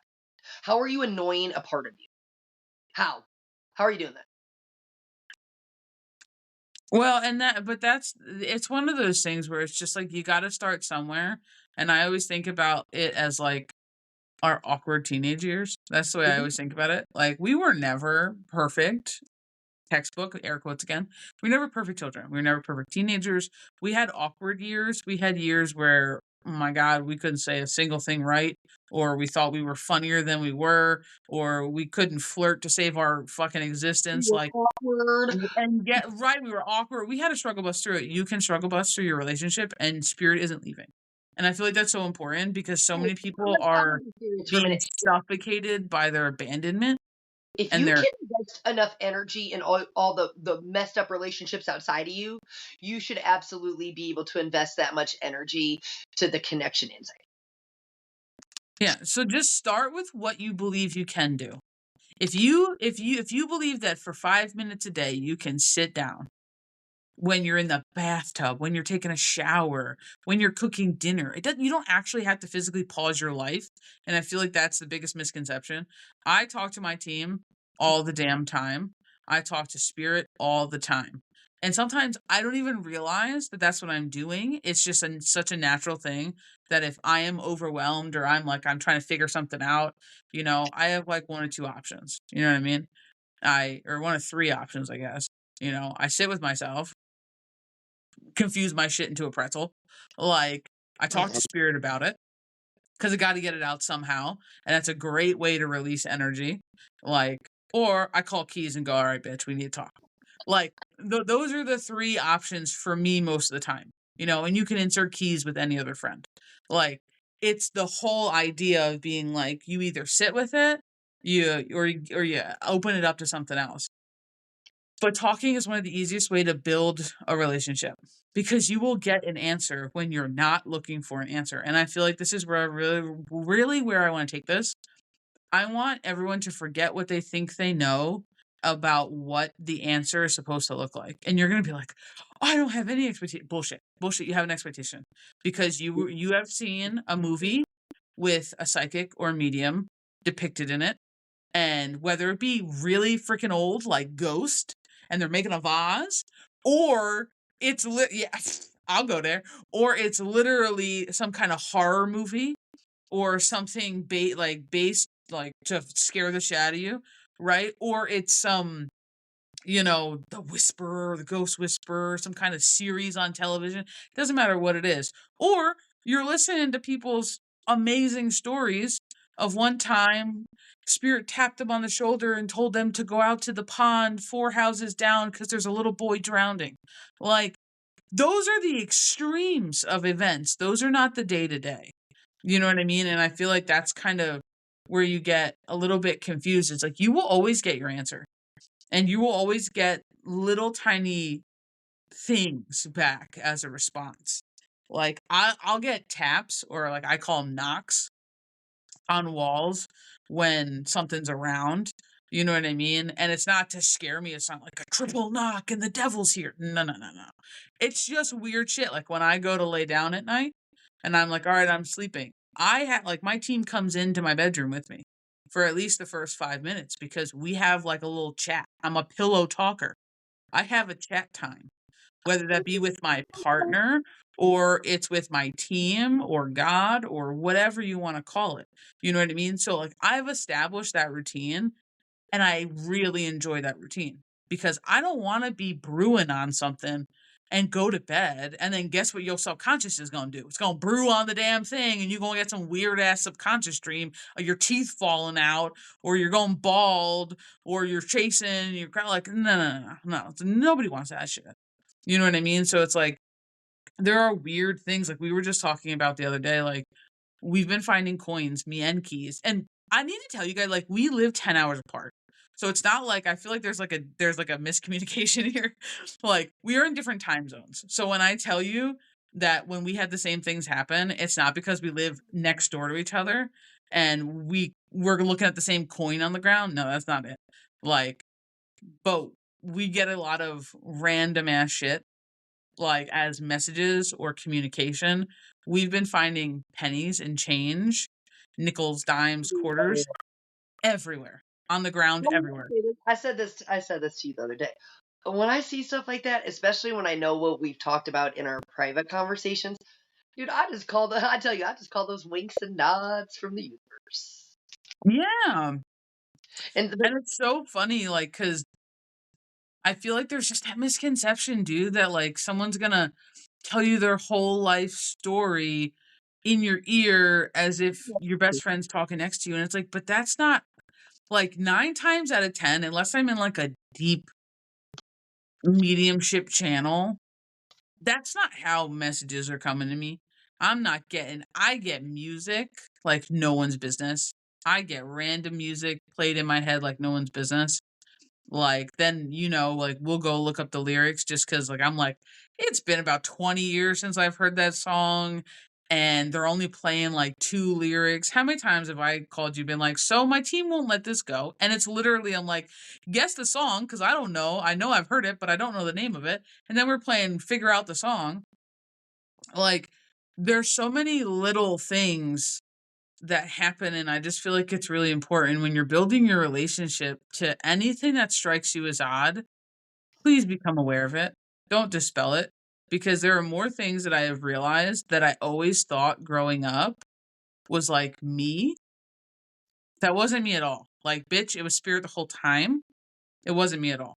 How are you annoying a part of you? How? How are you doing that? Well, it's one of those things where it's just like you got to start somewhere. And I always think about it as like our awkward teenage years. That's the way I Mhm. always think about it. Like, we were never perfect. Textbook, air quotes again. We were never perfect children. We were never perfect teenagers. We had awkward years. We had years where, oh my God, we couldn't say a single thing right, or we thought we were funnier than we were, or we couldn't flirt to save our fucking existence. You Like, awkward. and get right, we were awkward. We had to struggle bus through it. You can struggle bus through your relationship, and spirit isn't leaving. And I feel like that's so important because so Hey, many people I'm are gonna be serious for a being minute. suffocated by their abandonment If and you their can invest enough energy in all the messed up relationships outside of you, you should absolutely be able to invest that much energy to the connection inside. yeah. So just start with what you believe you can do. If you believe that for 5 minutes a day you can sit down when you're in the bathtub, when you're taking a shower, when you're cooking dinner, you don't actually have to physically pause your life. And I feel like that's the biggest misconception. I talk to my team all the damn time. I talk to spirit all the time. And sometimes I don't even realize that that's what I'm doing. It's just such a natural thing that if I am overwhelmed or I'm trying to figure something out, I have like one or two options. You know what I mean? Or one of three options, I guess. I sit with myself, confuse my shit into a pretzel. Like, I talk to spirit about it because I got to get it out somehow. And that's a great way to release energy. Like, or I call keys and go, all right, bitch, we need to talk. Like, those are the three options for me most of the time, and you can insert keys with any other friend. Like, it's the whole idea of being like, you either sit with it, or you open it up to something else. But talking is one of the easiest way to build a relationship because you will get an answer when you're not looking for an answer. And I feel like this is where I really where I want to take this. I want everyone to forget what they think they know about what the answer is supposed to look like. And you're going to be like, I don't have any expectation. Bullshit. Bullshit. You have an expectation because you have seen a movie with a psychic or a medium depicted in it. And whether it be really freaking old, like Ghost, and they're making a vase, or yeah, I'll go there, or it's literally some kind of horror movie or something based like to scare the shit out of you, right? Or it's some the Whisperer, the Ghost Whisperer, some kind of series on television. Doesn't matter what it is. Or you're listening to people's amazing stories of one time Spirit tapped them on the shoulder and told them to go out to the pond 4 houses down because there's a little boy drowning. Like, those are the extremes of events. Those are not the day to day. You know what I mean? And I feel like that's kind of where you get a little bit confused. It's like you will always get your answer and you will always get little tiny things back as a response. Like I'll get taps or like I call them knocks on walls when something's around. You know what I mean? And it's not to scare me. It's not like a triple knock and the devil's here. No, no, no, no. It's just weird shit. Like when I go to lay down at night and I'm like, all right, I'm sleeping. I have like my team comes into my bedroom with me for at least the first 5 minutes because we have like a little chat. I'm a pillow talker. I have a chat time, whether that be with my partner or it's with my team or God or whatever you want to call it. You know what I mean? So like I've established that routine and I really enjoy that routine because I don't want to be brewing on something and go to bed and then guess what your subconscious is going to do? It's going to brew on the damn thing and you're going to get some weird ass subconscious dream of your teeth falling out or you're going bald or you're chasing, you're kind of like, no, no, no, no. Nobody wants that shit. You know what I mean? So it's like, there are weird things like we were just talking about the other day. Like we've been finding coins, me and keys. And I need to tell you guys, like we live 10 hours apart. So it's not like I feel like there's like a miscommunication here. Like we are in different time zones. So when I tell you that when we had the same things happen, it's not because we live next door to each other and we're looking at the same coin on the ground. No, that's not it. Like, but we get a lot of random ass shit like as messages or communication. We've been finding pennies and change, nickels, dimes, quarters everywhere on the ground everywhere. I said this to you the other day. When I see stuff like that, especially when I know what we've talked about in our private conversations, dude, I tell you, I just call those winks and nods from the universe. Yeah. And And it's so funny, like, because I feel like there's just that misconception, dude, that like someone's gonna tell you their whole life story in your ear as if your best friend's talking next to you. And it's like, but that's not like 9 times out of 10, unless I'm in like a deep mediumship channel, that's not how messages are coming to me. I get music like no one's business. I get random music played in my head like no one's business. Like then, like we'll go look up the lyrics just cuz like I'm like it's been about 20 years since I've heard that song and they're only playing like two lyrics. How many times have I called you been like, "So my team won't let this go." And it's literally I'm like, "Guess the song cuz I don't know. I know I've heard it, but I don't know the name of it." And then we're playing figure out the song. Like there's so many little things that happen and I just feel like it's really important when you're building your relationship to anything that strikes you as odd, please become aware of it. Don't dispel it because there are more things that I have realized that I always thought growing up was like me. That wasn't me at all. Like, bitch, it was spirit the whole time. It wasn't me at all.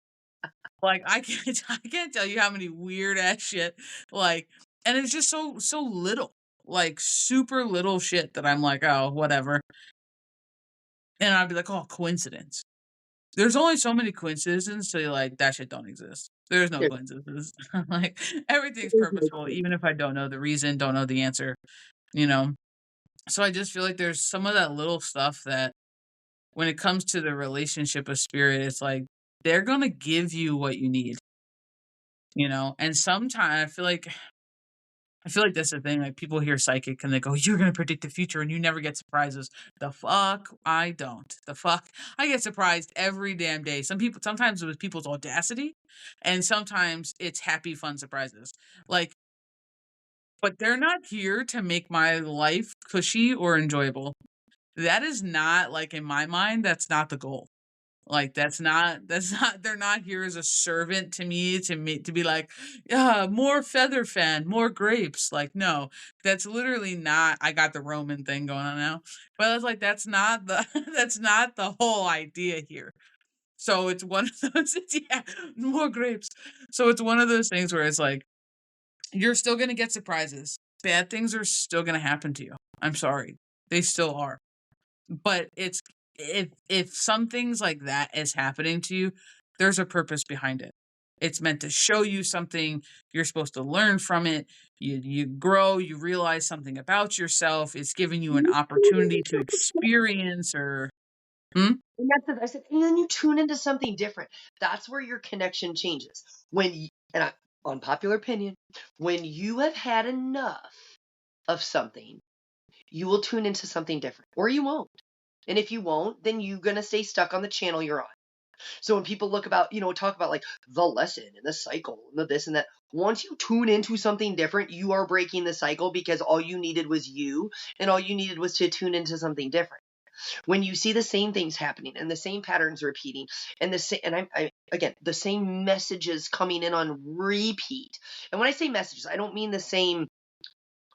Like, I can't I can't tell you how many weird ass shit like and it's just so little. Like super little shit that I'm like, "Oh, whatever." And I'd be like, "Oh, coincidence." There's only so many coincidences, so you're like, "That shit don't exist." There's no coincidences. Like, everything's purposeful, even if I don't know the reason, don't know the answer, you know? So I just feel like there's some of that little stuff that when it comes to the relationship of spirit, it's like they're gonna give you what you need, and sometimes I feel like that's the thing, like, people hear psychic and they go, "You're gonna predict the future and you never get surprises." The fuck? I don't. The fuck? I get surprised every damn day. Sometimes with people's audacity, and sometimes it's happy, fun surprises. Like, but they're not here to make my life cushy or enjoyable. That is not, like, in my mind, that's not the goal. Like, that's not they're not here as a servant to me to be like, "Yeah, more feather fan, more grapes." Like, no, that's literally not. I got the Roman thing going on now. But I was like, that's not the that's not the whole idea here. So it's one of those yeah, more grapes. So it's one of those things where it's like, you're still gonna get surprises. Bad things are still gonna happen to you. I'm sorry. They still are. But it's if some things like that is happening to you, there's a purpose behind it. It's meant to show you something, you're supposed to learn from it, you grow, you realize something about yourself, it's giving you an opportunity to experience or Hmm? And I said, and then you tune into something different. That's where your connection changes. And unpopular opinion, when you have had enough of something, you will tune into something different, or you won't. And if you won't, then you're gonna stay stuck on the channel you're on. So when people talk about like the lesson and the cycle and the this and that, once you tune into something different, you are breaking the cycle because all you needed was you, and all you needed was to tune into something different. When you see the same things happening and the same patterns repeating and the same, and again, the same messages coming in on repeat. And when I say messages, I don't mean the same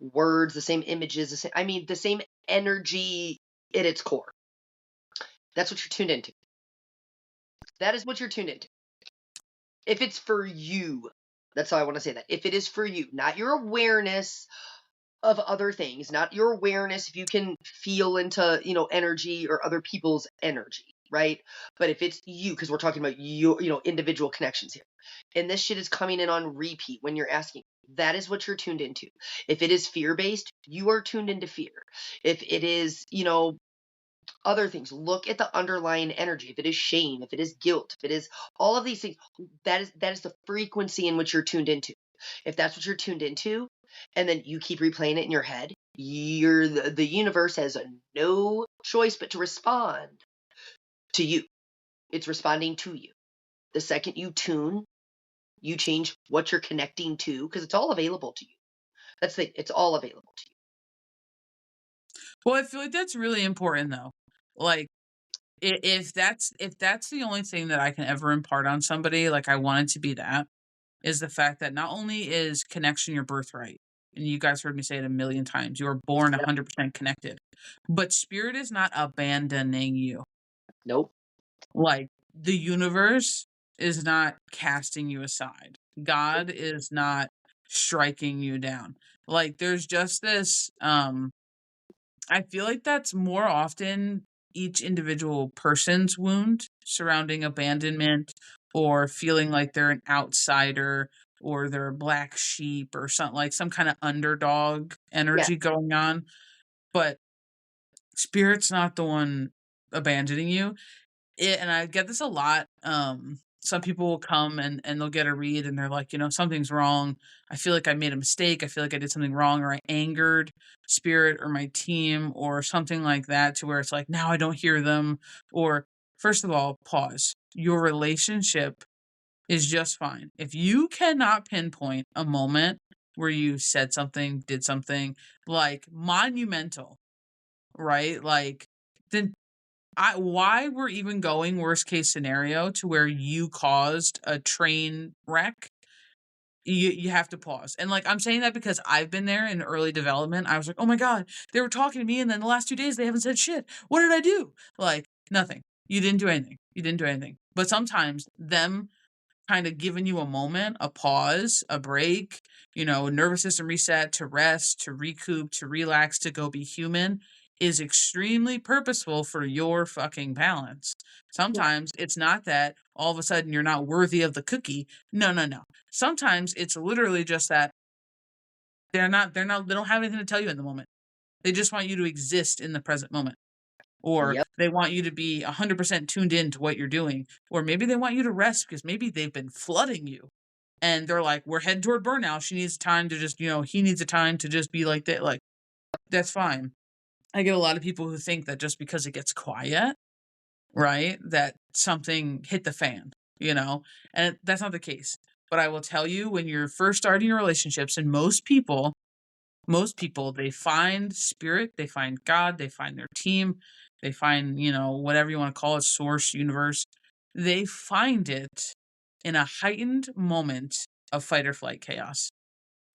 words, the same images, I mean the same energy at its core. That's what you're tuned into. That is what you're tuned into. If it's for you, that's how I want to say that. If it is for you, not your awareness of other things, not your awareness if you can feel into, energy or other people's energy, right? But if it's you, because we're talking about individual connections here, and this shit is coming in on repeat when you're asking, that is what you're tuned into. If it is fear based, you are tuned into fear. If it is, other things, look at the underlying energy. If it is shame, if it is guilt, if it is all of these things, that is the frequency in which you're tuned into. If that's what you're tuned into, and then you keep replaying it in your head, the universe has no choice but to respond to you. It's responding to you. The second you tune, you change what you're connecting to, because it's all available to you. It's all available to you. Well, I feel like that's really important though. Like, if that's the only thing that I can ever impart on somebody, like, I want it to be that, is the fact that not only is connection your birthright, and you guys heard me say it a million times, you are born Yep. 100% connected, but spirit is not abandoning you. Nope. Like, the universe is not casting you aside. God is not striking you down. Like, there's just this, I feel like that's more often each individual person's wound surrounding abandonment or feeling like they're an outsider or they're a black sheep or something, like some kind of underdog Yeah. energy going on. But spirit's not the one abandoning you. And I get this a lot. Some people will come and they'll get a read and they're like, something's wrong. I feel like I made a mistake. I feel like I did something wrong, or I angered spirit or my team or something like that, to where it's like, now I don't hear them. Or, first of all, pause. Your relationship is just fine. If you cannot pinpoint a moment where you said something, did something like monumental, right? Like, then why we're even going worst case scenario to where you caused a train wreck, you have to pause. And, like, I'm saying that because I've been there in early development. I was like, oh my God, they were talking to me, and then the last 2 days they haven't said shit. What did I do? Like, nothing. You didn't do anything. You didn't do anything. But sometimes them kind of giving you a moment, a pause, a break, nervous system reset, to rest, to recoup, to relax, to go be human, is extremely purposeful for your fucking balance. Yeah. Sometimes it's not that all of a sudden you're not worthy of the cookie. No, no, no. Sometimes it's literally just that they don't have anything to tell you in the moment. They just want you to exist in the present moment. or Yep. they want you to be 100% tuned in to what you're doing, or maybe they want you to rest because maybe they've been flooding you and they're like, we're heading toward burnout. She needs time to just, he needs a time to just be like that. Like, that's fine. I get a lot of people who think that just because it gets quiet, right, that something hit the fan, and that's not the case. But I will tell you, when you're first starting your relationships, and most people, they find spirit, they find God, they find their team, they find, whatever you want to call it, source, universe. They find it in a heightened moment of fight or flight chaos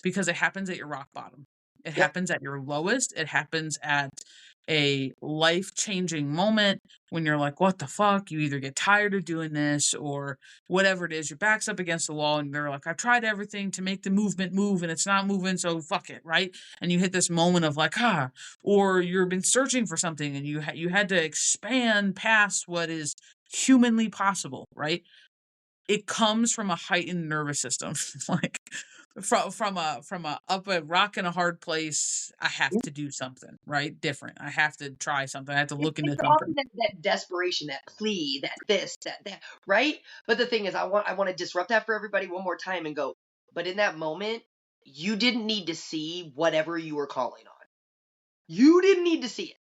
because it happens at your rock bottom. It Yep. happens at your lowest. It happens at a life-changing moment when you're like, what the fuck? You either get tired of doing this or whatever it is, your back's up against the wall and you're like, I've tried everything to make the movement move and it's not moving, so fuck it, right? And you hit this moment of like, or you've been searching for something and you had to expand past what is humanly possible, right? It comes from a heightened nervous system. Like from a up a rock in a hard place, I have to do something, right? Different. I have to try something. I have to look into It's something. often that desperation, that plea, that this, that, right? But the thing is, I want to disrupt that for everybody one more time and go, but in that moment, you didn't need to see whatever you were calling on. You didn't need to see it.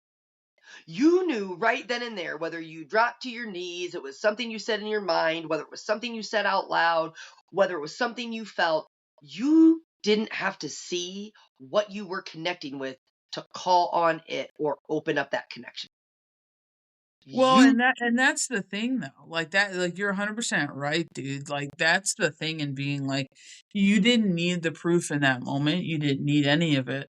You knew right then and there, whether you dropped to your knees, it was something you said in your mind, whether it was something you said out loud, whether it was something you felt, you didn't have to see what you were connecting with to call on it or open up that connection. Well, You and that's the thing though. Like that, like you're 100% right, dude. Like that's the thing in being like you didn't need the proof in that moment. You didn't need any of it.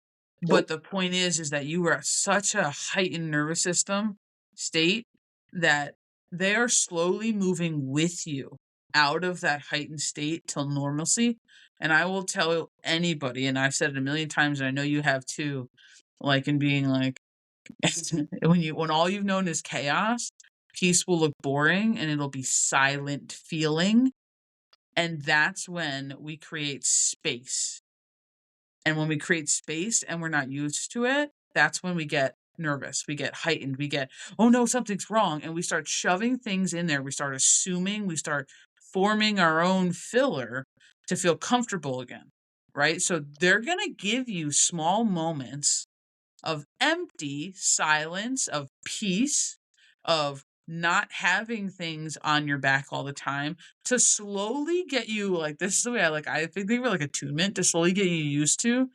But Nope. the point is that you were at such a heightened nervous system state that they are slowly moving with you out of that heightened state till normalcy. And I will tell anybody, and I've said it a million times, and I know you have too, like in being like when all you've known is chaos, peace will look boring and it'll be silent feeling. And that's when we create space. And when we create space and we're not used to it, that's when we get nervous. We get heightened. We get, oh no, something's wrong. And we start shoving things in there. We start assuming, we start forming our own filler to feel comfortable again. Right. So they're going to give you small moments of empty silence, of peace, of not having things on your back all the time to slowly get you like this is the way I think they were like attunement to slowly get you used to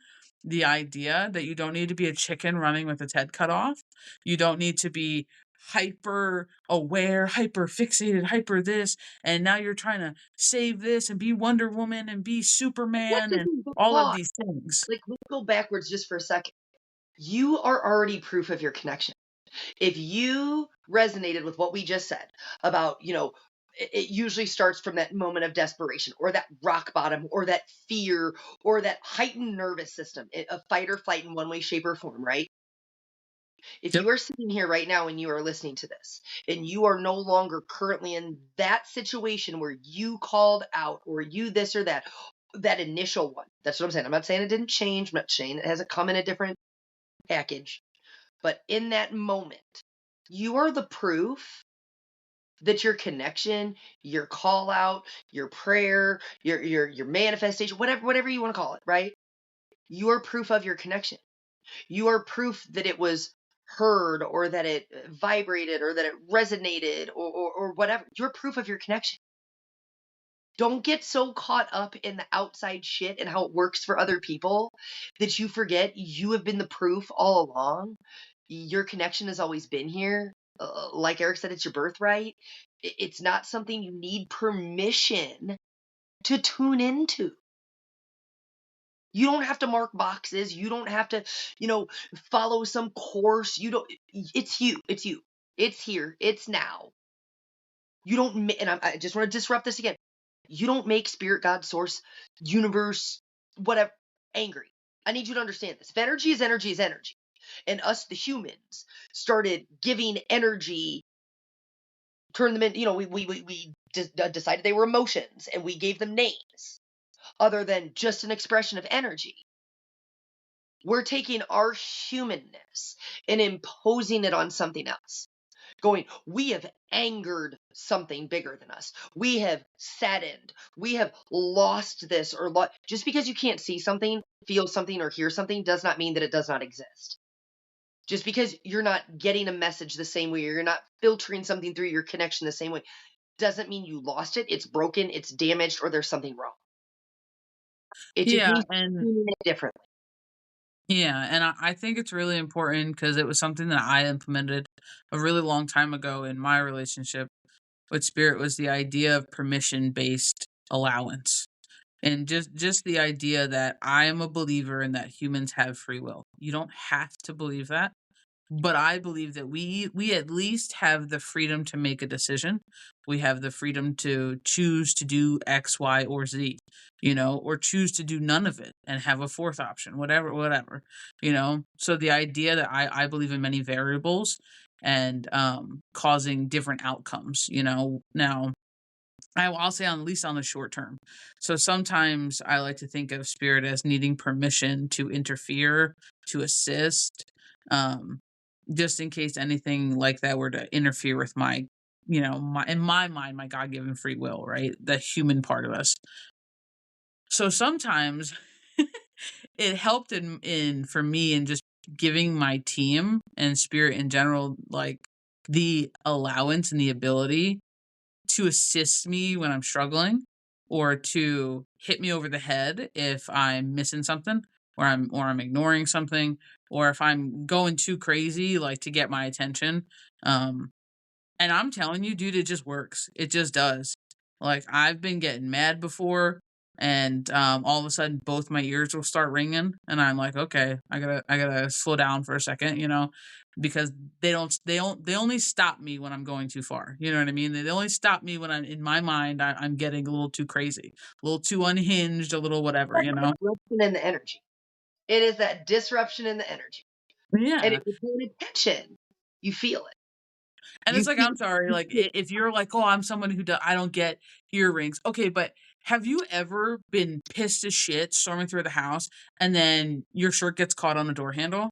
the idea that you don't need to be a chicken running with its head cut off. You don't need to be hyper aware, hyper fixated, hyper this, and now you're trying to save this and be Wonder Woman and be What Superman does and it all of pause? these things. Like, let's go backwards just for a second. You are already proof of your connection. If you resonated with what we just said about, it usually starts from that moment of desperation or that rock bottom or that fear or that heightened nervous system, a fight or flight in one way, shape, or form, right? If Yep. you are sitting here right now and you are listening to this and you are no longer currently in that situation where you called out or you this or that, that initial one, that's what I'm saying. I'm not saying it didn't change. I'm not saying it hasn't come in a different package, but in that moment, you are the proof that your connection, your call out, your prayer, your manifestation, whatever you want to call it, right? You are proof of your connection. You are proof that it was heard or that it vibrated or that it resonated or whatever. You're proof of your connection. Don't get so caught up in the outside shit and how it works for other people that you forget you have been the proof all along. Your connection has always been here. Like Eric said, it's your birthright. It's not something you need permission to tune into. You don't have to mark boxes. You don't have to, follow some course. You don't, it's you. It's you. It's here. It's now. You don't, and I just want to disrupt this again. You don't make spirit, God, source, universe, whatever, angry. I need you to understand this. If energy is energy is energy. And us, the humans, started giving energy, turn them in, we just decided they were emotions and we gave them names other than just an expression of energy. We're taking our humanness and imposing it on something else. Going, we have angered something bigger than us. We have saddened. We have lost this or just because you can't see something, feel something, or hear something does not mean that it does not exist. Just because you're not getting a message the same way, or you're not filtering something through your connection the same way, doesn't mean you lost it. It's broken, it's damaged, or there's something wrong. It just Yeah, means and you're doing it differently. I think it's really important because it was something that I implemented a really long time ago in my relationship with spirit was the idea of permission-based allowance. And just the idea that I am a believer and that humans have free will. You don't have to believe that, but I believe that we at least have the freedom to make a decision. We have the freedom to choose to do X, Y, or Z, or choose to do none of it and have a fourth option, whatever. So the idea that I believe in many variables and causing different outcomes. Now I'll say at least on the short term. So sometimes I like to think of spirit as needing permission to interfere, to assist, um, just in case anything like that were to interfere with in my mind, my God given free will, right? The human part of us. So sometimes it helped in for me in just giving my team and spirit in general, like the allowance and the ability to assist me when I'm struggling or to hit me over the head if I'm missing something or I'm ignoring something or if I'm going too crazy like to get my attention. Um and I'm telling you, dude, it just works. It just does. Like, I've been getting mad before, and, all of a sudden, both my ears will start ringing, and I'm like, "Okay, I gotta slow down for a second," because they only stop me when I'm going too far, you know what I mean? They only stop me when I'm in my mind, I'm getting a little too crazy, a little too unhinged, a little whatever, you know? Disruption in the energy. It is that disruption in the energy. And if Yeah. you're paying attention, you feel it. And You it's like, feel I'm sorry, like, it. if you're like, "Oh, I'm someone who I don't get earrings." Okay, but have you ever been pissed as shit storming through the house, and then your shirt gets caught on the door handle?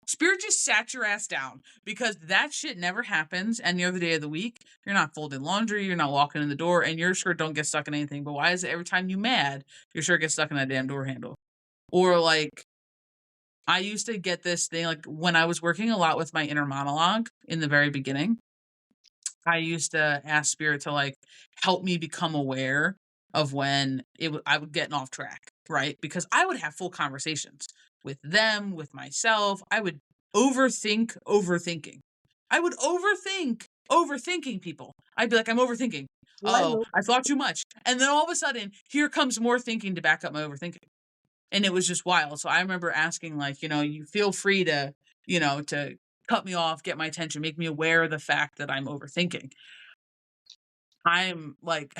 Spirit just sat your ass down because that shit never happens any other day of the week. You're not folding laundry, you're not walking in the door, and your shirt don't get stuck in anything, but why is it every time you mad, your shirt gets stuck in that damn door handle? Or, like, I used to get this thing, like, when I was working a lot with my inner monologue in the very beginning, I used to ask spirit to like help me become aware of when I would getting off track, right? Because I would have full conversations with them, with myself. I would overthink overthinking. I would overthink overthinking people. I'd be like, I'm overthinking. Oh, I Oh, know. I thought too much. And then all of a sudden, here comes more thinking to back up my overthinking. And it was just wild. So I remember asking, like, you feel free to cut me off, get my attention, make me aware of the fact that I'm overthinking. I'm like,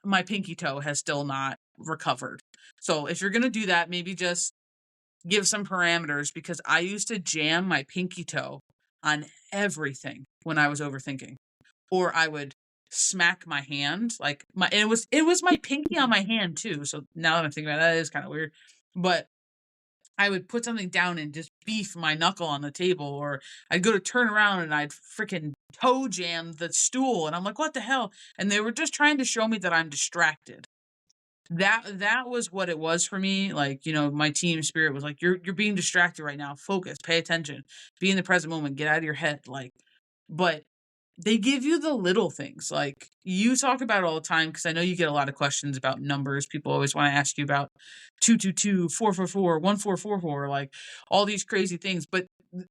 my pinky toe has still not recovered. So if you're gonna do that, maybe just give some parameters because I used to jam my pinky toe on everything when I was overthinking. Or I would smack my hand, like my and it was my pinky on my hand too. So now that I'm thinking about it, that is kind of weird. But I would put something down and just beef my knuckle on the table, or I'd go to turn around and I'd freaking toe jam the stool, and I'm like, "What the hell?" And they were just trying to show me that I'm distracted. That was what it was for me. Like, my team spirit was like, "You're being distracted right now. Focus, pay attention, be in the present moment, get out of your head." Like, but they give you the little things. Like, you talk about it all the time because I know you get a lot of questions about numbers. People always want to ask you about 222, 444, 1444, like all these crazy things. But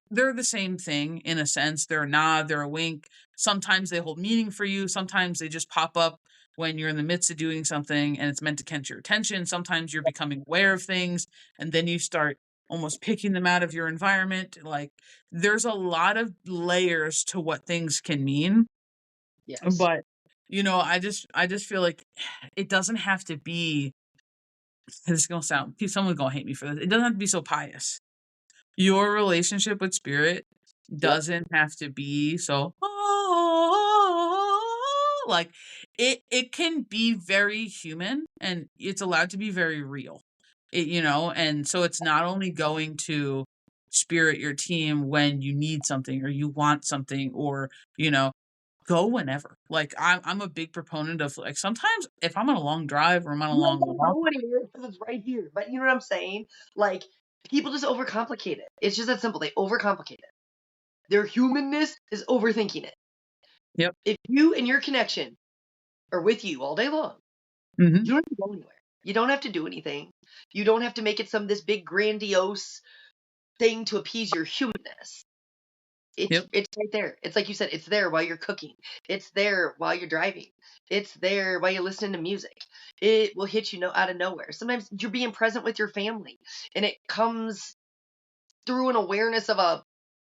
they're the same thing in a sense. They're a nod, they're a wink. Sometimes they hold meaning for you. Sometimes they just pop up when you're in the midst of doing something and it's meant to catch your attention. Sometimes you're becoming aware of things and then you start almost picking them out of your environment. Like, there's a lot of layers to what things can mean, Yes. but I just feel like it doesn't have to be. This is gonna sound. Someone's gonna hate me for this. It doesn't have to be so pious. Your relationship with spirit Yep. doesn't have to be so. Like, it can be very human and it's allowed to be very real. And so it's not only going to spirit your team when you need something or you want something, or, go whenever. Like, I'm a big proponent of, like, sometimes if I'm on a long drive or I'm on a You don't long gotta walk. go anywhere because it's right here. But you know what I'm saying? Like, people just overcomplicate it. It's just that simple. They overcomplicate it. Their humanness is overthinking it. Yep. If you and your connection are with you all day long, Hmm. you don't have to go anywhere. You don't have to do anything. You don't have to make it this big grandiose thing to appease your humanness. Yep. It's right there. It's like you said, it's there while you're cooking. It's there while you're driving. It's there while you're listening to music. It will hit you out of nowhere. Sometimes you're being present with your family and it comes through an awareness of a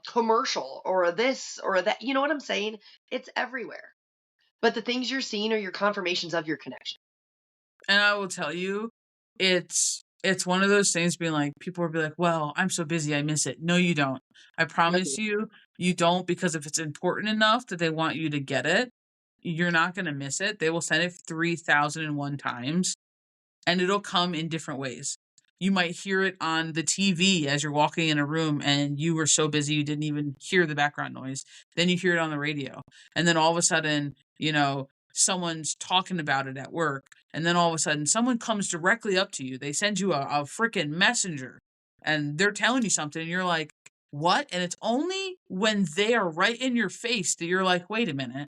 commercial or a this or a that. You know what I'm saying? It's everywhere. But the things you're seeing are your confirmations of your connection. And I will tell you, it's one of those things being like, people will be like, "Well, I'm so busy, I miss it." No, you don't. I promise Okay. you, you don't, because if it's important enough that they want you to get it, you're not gonna miss it. They will send it 3,001 times, and it'll come in different ways. You might hear it on the TV as you're walking in a room and you were so busy you didn't even hear the background noise. Then you hear it on the radio. And then all of a sudden, someone's talking about it at work. And then all of a sudden, someone comes directly up to you. They send you a freaking messenger and they're telling you something. And you're like, what? And it's only when they are right in your face that you're like, wait a minute.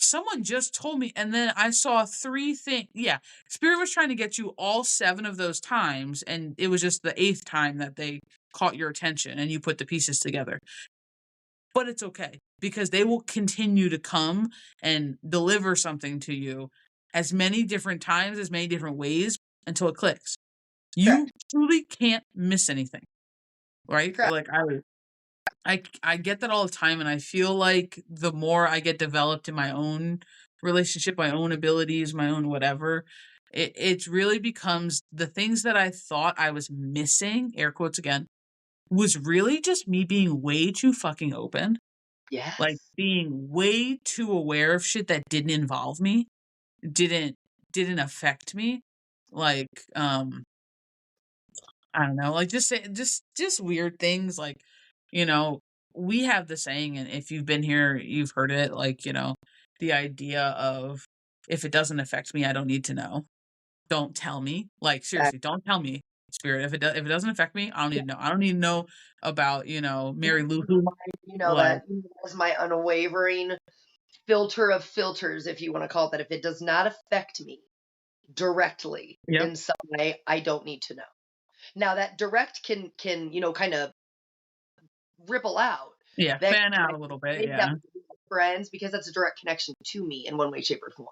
Someone just told me, and then I saw 3 things. Yeah, Spirit was trying to get you all 7 of those times, and it was just the 8th time that they caught your attention and you put the pieces together. But it's okay, because they will continue to come and deliver something to you as many different times, as many different ways, until it clicks. You Correct. truly can't miss anything, right? Correct. Like, I get that all the time, and I feel like the more I get developed in my own relationship, my own abilities, my own whatever, it really becomes the things that I thought I was missing, air quotes again, was really just me being way too fucking open, like Yes. being way too aware of shit that didn't involve me, didn't didn't affect me. Like, I don't know, like, just weird things, like, you know, we have the saying, and if you've been here, you've heard it, like, the idea of, "If it doesn't affect me, I don't need to know. Don't tell me." Like, That, seriously, don't tell me, Spirit. If it doesn't affect me, I don't need to know. I don't need to know about, Mary Lou Who, like. that is my unwavering filter of filters, if you want to call it that. If it does not affect me directly Yep. in some way, I don't need to know. Now that direct can kind of ripple out. Yeah, That fan out I a little bit, make that yeah. with friends because that's a direct connection to me in one way, shape, or form.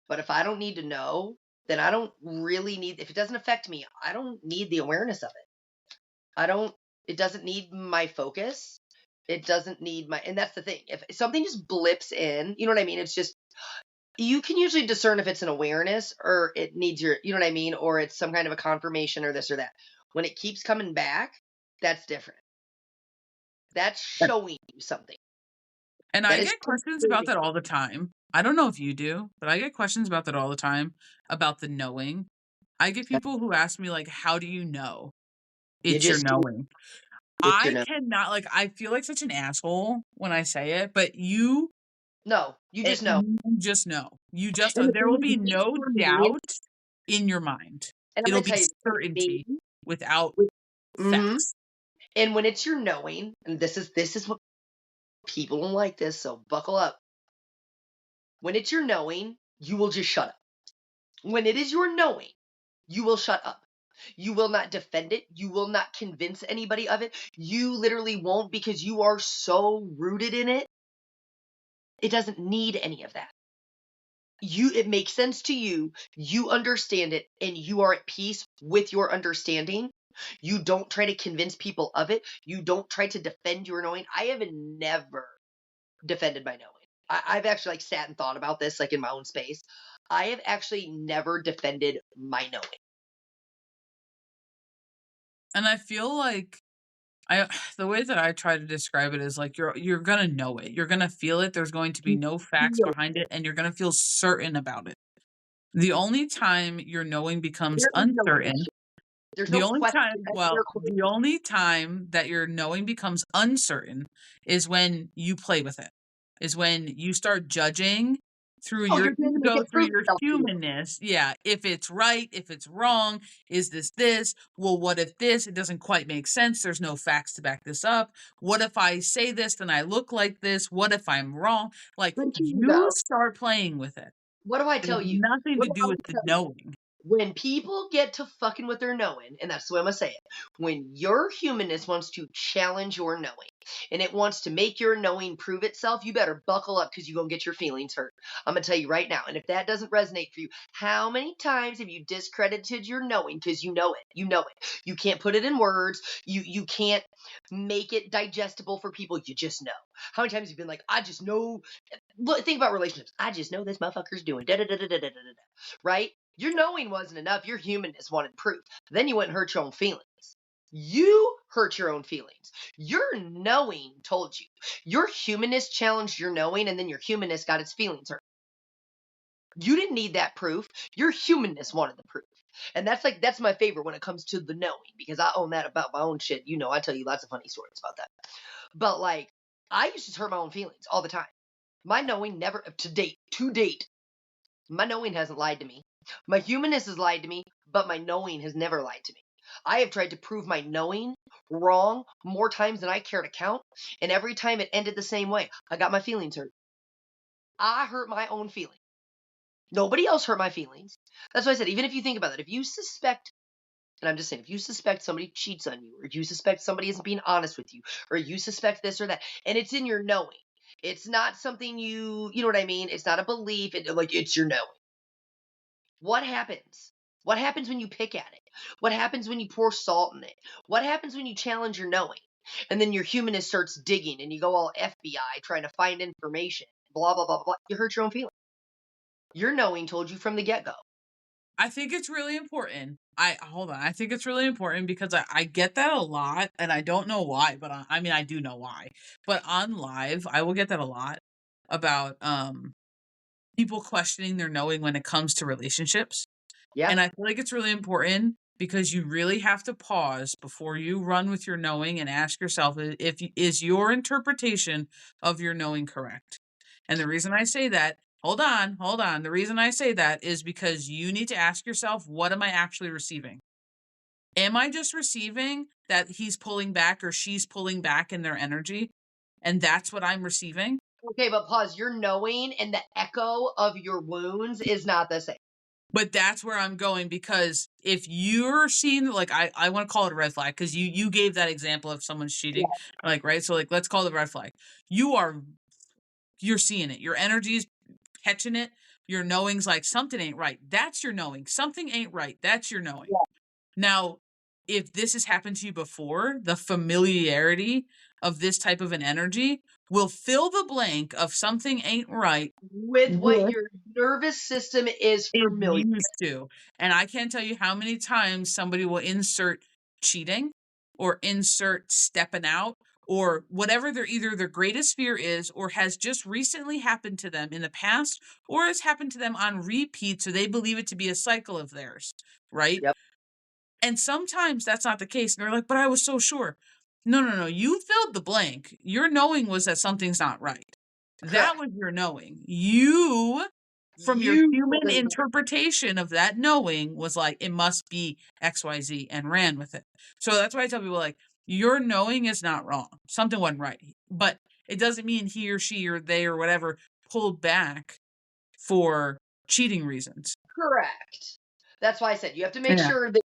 But if I don't need to know, then I don't really need. If it doesn't affect me, I don't need the awareness of it. I don't. It doesn't need my focus. It doesn't need my. And that's the thing. If something just blips in, you know what I mean. It's just you can usually discern if it's an awareness or it needs your. You know what I mean, or it's some kind of a confirmation or this or that. When it keeps coming back, that's different. That's showing you something. And That I is get questions about confirming. that all the time. I don't know if you do, but I get questions about that all the time, about the knowing. I get people who ask me, like, "How do you know You it's your just do knowing?" it, you I know. cannot, like, I feel like such an asshole when I say it, but you No, you it just know. you just know. You just know. And the There thing will is, be when it's no for me, doubt in your mind. and I'm It'll gonna be tell you, me, certainty without mm-hmm. facts. And when it's your knowing, and this is what people don't like this, so buckle up. When it's your knowing, you will just shut up. When it is your knowing, you will shut up. You will not defend it. You will not convince anybody of it. You literally won't because you are so rooted in it. It doesn't need any of that. It makes sense to you, you understand it, and you are at peace with your understanding. You don't try to convince people of it. You don't try to defend your knowing. I have never defended my knowing. I've actually sat and thought about this in my own space. I have actually never defended my knowing. And I feel like I the way that I try to describe it is, like, you're gonna know it. You're gonna feel it. There's going to be You no facts feel behind it, and you're gonna feel certain about it. The only time your knowing becomes there is no uncertain. connection. There's The no only question. time well, the only time that your knowing becomes uncertain is when you play with it, is when you start judging through Oh, your you're trying to make ego, it through prove your itself to you. humanness. Yeah, if it's right, if it's wrong, is this? Well, what if this? It doesn't quite make sense. There's no facts to back this up. What if I say this, then I look like this? What if I'm wrong? Like, But here, you though, start playing with it. what do I It has tell you? nothing What to do do I with the tell you? knowing. When people get to fucking with their knowing, and that's the way I'm gonna say it, when your humanness wants to challenge your knowing and it wants to make your knowing prove itself, you better buckle up because you're gonna get your feelings hurt. I'm gonna tell you right now. And if that doesn't resonate for you, how many times have you discredited your knowing because you know it? You know it. You can't put it in words. You can't make it digestible for people. You just know. How many times have you been like, I just know. Look, think about relationships. I just know this motherfucker's doing da da da da da da da da. Right? Your knowing wasn't enough. Your humanness wanted proof. Then you went and hurt your own feelings. You hurt your own feelings. Your knowing told you. Your humanness challenged your knowing, and then your humanness got its feelings hurt. You didn't need that proof. Your humanness wanted the proof. And that's my favorite when it comes to the knowing, because I own that about my own shit. You know, I tell you lots of funny stories about that. But like, I used to hurt my own feelings all the time. My knowing never to date, my knowing hasn't lied to me. My humanness has lied to me, but my knowing has never lied to me. I have tried to prove my knowing wrong more times than I care to count, and every time it ended the same way. I got my feelings hurt. I hurt my own feelings. Nobody else hurt my feelings. That's why I said, even if you think about it, if you suspect, and I'm just saying, if you suspect somebody cheats on you, or you suspect somebody isn't being honest with you, or you suspect this or that, and it's in your knowing, it's not something you know what I mean? It's not a belief, it's your knowing. What happens? What happens when you pick at it? What happens when you pour salt in it? What happens when you challenge your knowing? And then your humanist starts digging and you go all FBI trying to find information, blah, blah, blah, blah. You hurt your own feelings. Your knowing told you from the get go. I think it's really important. Hold on. I think it's really important because I get that a lot, and I don't know why, but I mean I do know why. But on live, I will get that a lot about people questioning their knowing when it comes to relationships. Yeah. And I feel like it's really important because you really have to pause before you run with your knowing and ask yourself if is your interpretation of your knowing correct. And the reason I say that, hold on. The reason I say that is because you need to ask yourself, what am I actually receiving? Am I just receiving that he's pulling back or she's pulling back in their energy? And that's what I'm receiving? Okay, but pause. Your knowing and the echo of your wounds is not the same. But that's where I'm going because if you're seeing like I want to call it a red flag because you gave that example of someone's Yeah. cheating, like right. So like let's call it a red flag. You're seeing it. Your energy's catching it. Your knowing's like something ain't right. That's your knowing. Something ain't right. That's your knowing. Yeah. Now, if this has happened to you before, the familiarity of this type of an energy will fill the blank of something ain't right With what with your nervous system is is familiar. used to. And I can't tell you how many times somebody will insert cheating or insert stepping out or whatever either their greatest fear is or has just recently happened to them in the past or has happened to them on repeat so they believe it to be a cycle of theirs, right? Yep. And sometimes that's not the case. And they're like, but I was so sure. No, no, no. You filled the blank. Your knowing was that something's not right. That Correct. was your knowing. You, from your You pulled human it. interpretation of that knowing, was like, it must be XYZ and ran with it. So that's why I tell people, like, your knowing is not wrong. Something wasn't right. But it doesn't mean he or she or they or whatever pulled back for cheating reasons. Correct. That's why I said you have to make Yeah. sure that,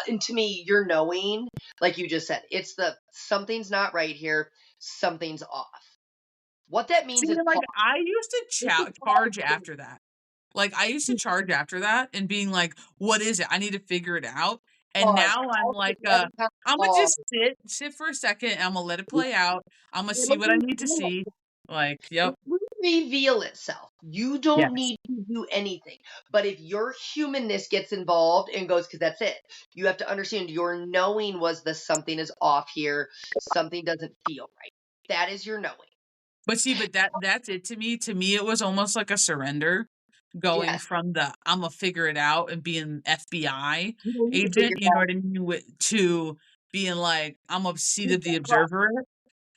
and to me, you're knowing, like you just said, it's the something's not right here, something's off. What that See, means is like, pause. I used to This is charge pause. after that. Like, I used to charge after that and being like, "What is it? I need to figure it out." And Pause. now I'm like, Every time Imma pause. just sit for a second, and Imma let it play out. Imma And see let what I me need to see. Like, yep. reveal itself. You don't Yes. need to do anything. But if your humanness gets involved and goes, because that's it, you have to understand your knowing was the something is off here, something doesn't feel right. That is your knowing. But see, but that's it to me. To me, it was almost like a surrender going Yes. from the Imma figure it out and being FBI You don't need to figure agent, it you know out. what I mean, to being like, I'm a seat You of the can't cross. observer,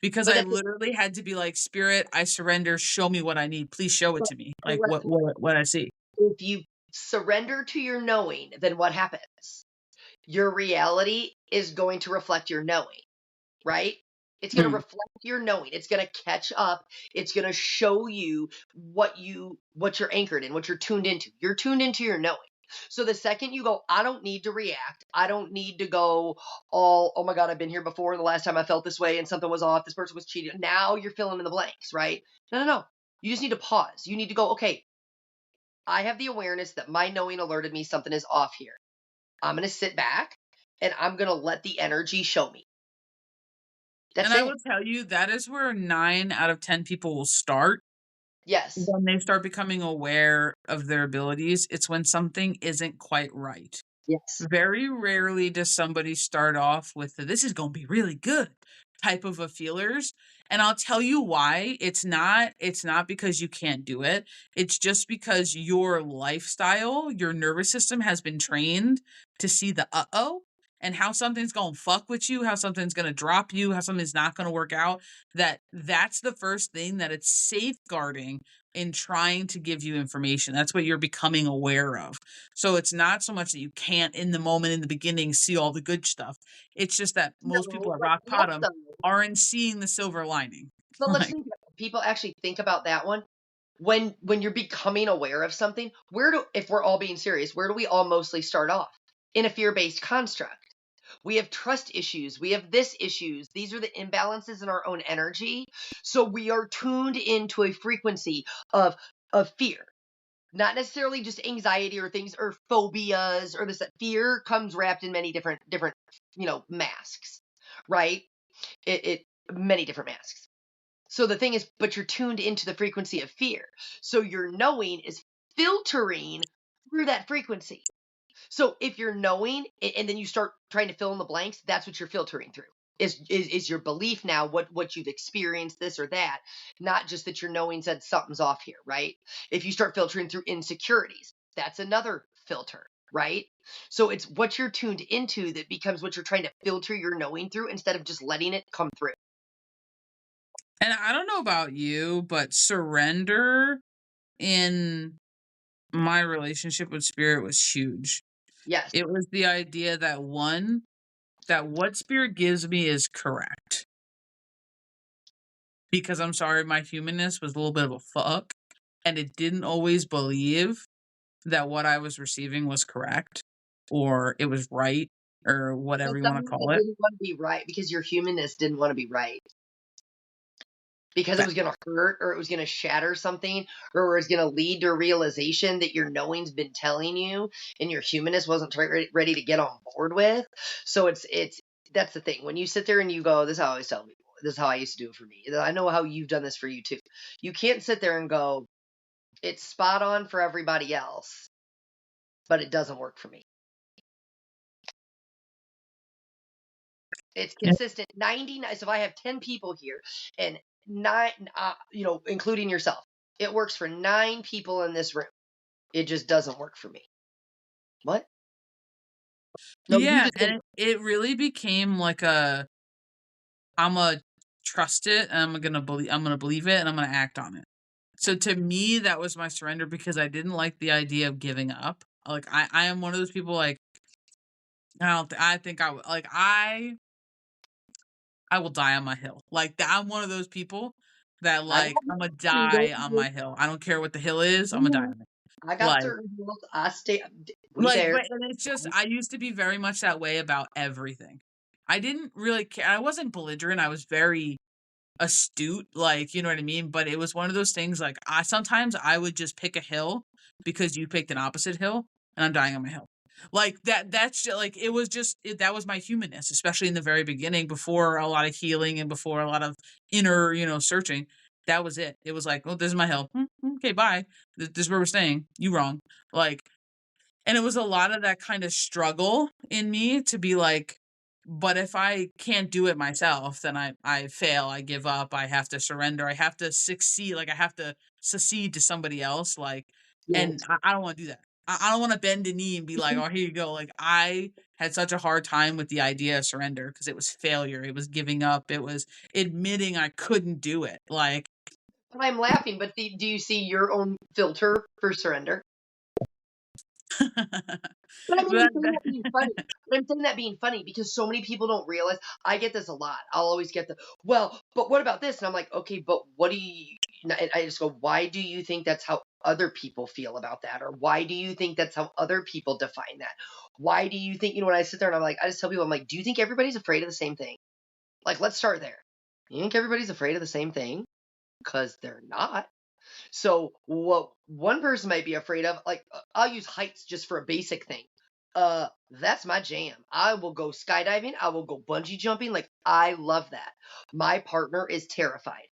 because But I that's literally had to be like, "Spirit, I surrender, show me what I need, please show it but to me, like, correct. what I see." If you surrender to your knowing, then what happens? Your reality is going to reflect your knowing, right? It's going to Mm. reflect your knowing. It's going to catch up. It's going to show you what you're anchored in, what you're tuned into. You're tuned into your knowing. So the second you go, I don't need to react. I don't need to go all, oh my God, I've been here before. The last time I felt this way and something was off. This person was cheating. Now you're filling in the blanks, right? No, no, no. You just need to pause. You need to go, okay, I have the awareness that my knowing alerted me something is off here. I'm going to sit back and I'm going to let the energy show me. And That's I it. will tell you, that is where 9 out of 10 people will start Yes. when they start becoming aware of their abilities. It's when something isn't quite right. Yes. Very rarely does somebody start off with the, "This is gonna be really good" type of a feelers, and I'll tell you why. It's not because you can't do it. It's just because your lifestyle, your nervous system has been trained to see the uh-oh, and how something's gonna fuck with you, how something's gonna drop you, how something's not gonna work out, that's the first thing that it's safeguarding in trying to give you information. That's what you're becoming aware of. So it's not so much that you can't in the moment in the beginning see all the good stuff. It's just that most people No, at but rock bottom also, aren't seeing the silver lining. but let's Like, think about it. People actually think about that one. When you're becoming aware of something, where do if we're all being serious, where do we all mostly start off? In a fear-based construct. We have trust issues. We have this issues. These are the imbalances in our own energy. So we are tuned into a frequency of fear. Not necessarily just anxiety or things or phobias or this fear comes wrapped in many different masks, right? It many different masks. So the thing is, but you're tuned into the frequency of fear. So your knowing is filtering through that frequency. So if you're knowing and then you start trying to fill in the blanks, that's what you're filtering through. Is your belief now what you've experienced this or that, not just that your knowing said something's off here, right? If you start filtering through insecurities, that's another filter, right? So it's what you're tuned into that becomes what you're trying to filter your knowing through instead of just letting it come through. and I don't know about you, but surrender in my relationship with spirit was huge. Yes. It was the idea that one, that what spirit gives me is correct. Because I'm sorry, my humanness was a little bit of a fuck, and it didn't always believe that what I was receiving was correct or it was right or But whatever you wanna sometimes call it it. didn't want to be right because your humanness didn't want to be right. Because it Fa was gonna hurt or it was gonna shatter something or it was gonna lead to a realization that your knowing's been telling you and your humanness wasn't ready to get on board with. So it's that's the thing. When you sit there and you go, this is how I always tell people, this is how I used to do it for me. I know how you've done this for you too. You can't sit there and go, it's spot on for everybody else, but it doesn't work for me. It's Yeah. consistent 99. So if I have 10 people here and nine, including yourself, it works for 9 people in this room. It just doesn't work for me. What? No, you Yeah, just and didn't. it really became like a, Imma trust it, and I'm gonna believe it, and I'm gonna act on it. So to me, that was my surrender because I didn't like the idea of giving up. Like, I am one of those people, like, I think I would like, I will die on my hill. Like, I'm one of those people that, I got like, Imma certain die on hills. my hill. I don't care what the hill is, Imma die Mhm. on it. I got Like certain hills. I stay. We like, there. but and it's just I used to be very much that way about everything. I didn't really care. I wasn't belligerent, I was very astute, like, you know what I mean? But it was one of those things, like, I would just pick a hill because you picked an opposite hill, and I'm dying on my hill. Like, like, it was just that was my humanness, especially in the very beginning before a lot of healing and before a lot of inner, searching. That was it. It was like, "Oh, this is my hill. Okay, bye. This is where we're staying. You wrong." Like, and it was a lot of that kind of struggle in me to be like, but if I can't do it myself, then I fail, I give up, I have to surrender, I have to succeed, like I have to succeed to somebody else. Like, Yes. And I don't wanna do that. I don't wanna bend a knee and be like, "Oh, here you go." Like, I had such a hard time with the idea of surrender because it was failure, it was giving up, it was admitting I couldn't do it, like But I'm laughing, but do you see your own filter for surrender? But I mean, I'm that saying that that being funny. But I'm saying that being funny because so many people don't realize. I get this a lot. I'll always get well, but what about this? And I'm like, okay, but what do you, and I just go, why do you think that's how other people feel about that? Or why do you think that's how other people define that? Why do you think, when I sit there and I'm like, I just tell people, I'm like, do you think everybody's afraid of the same thing? Like, let's start there. You think everybody's afraid of the same thing? Because they're not. So what one person might be afraid of, like I'll use heights just for a basic thing. That's my jam. I will go skydiving. I will go bungee jumping. Like I love that. My partner is terrified.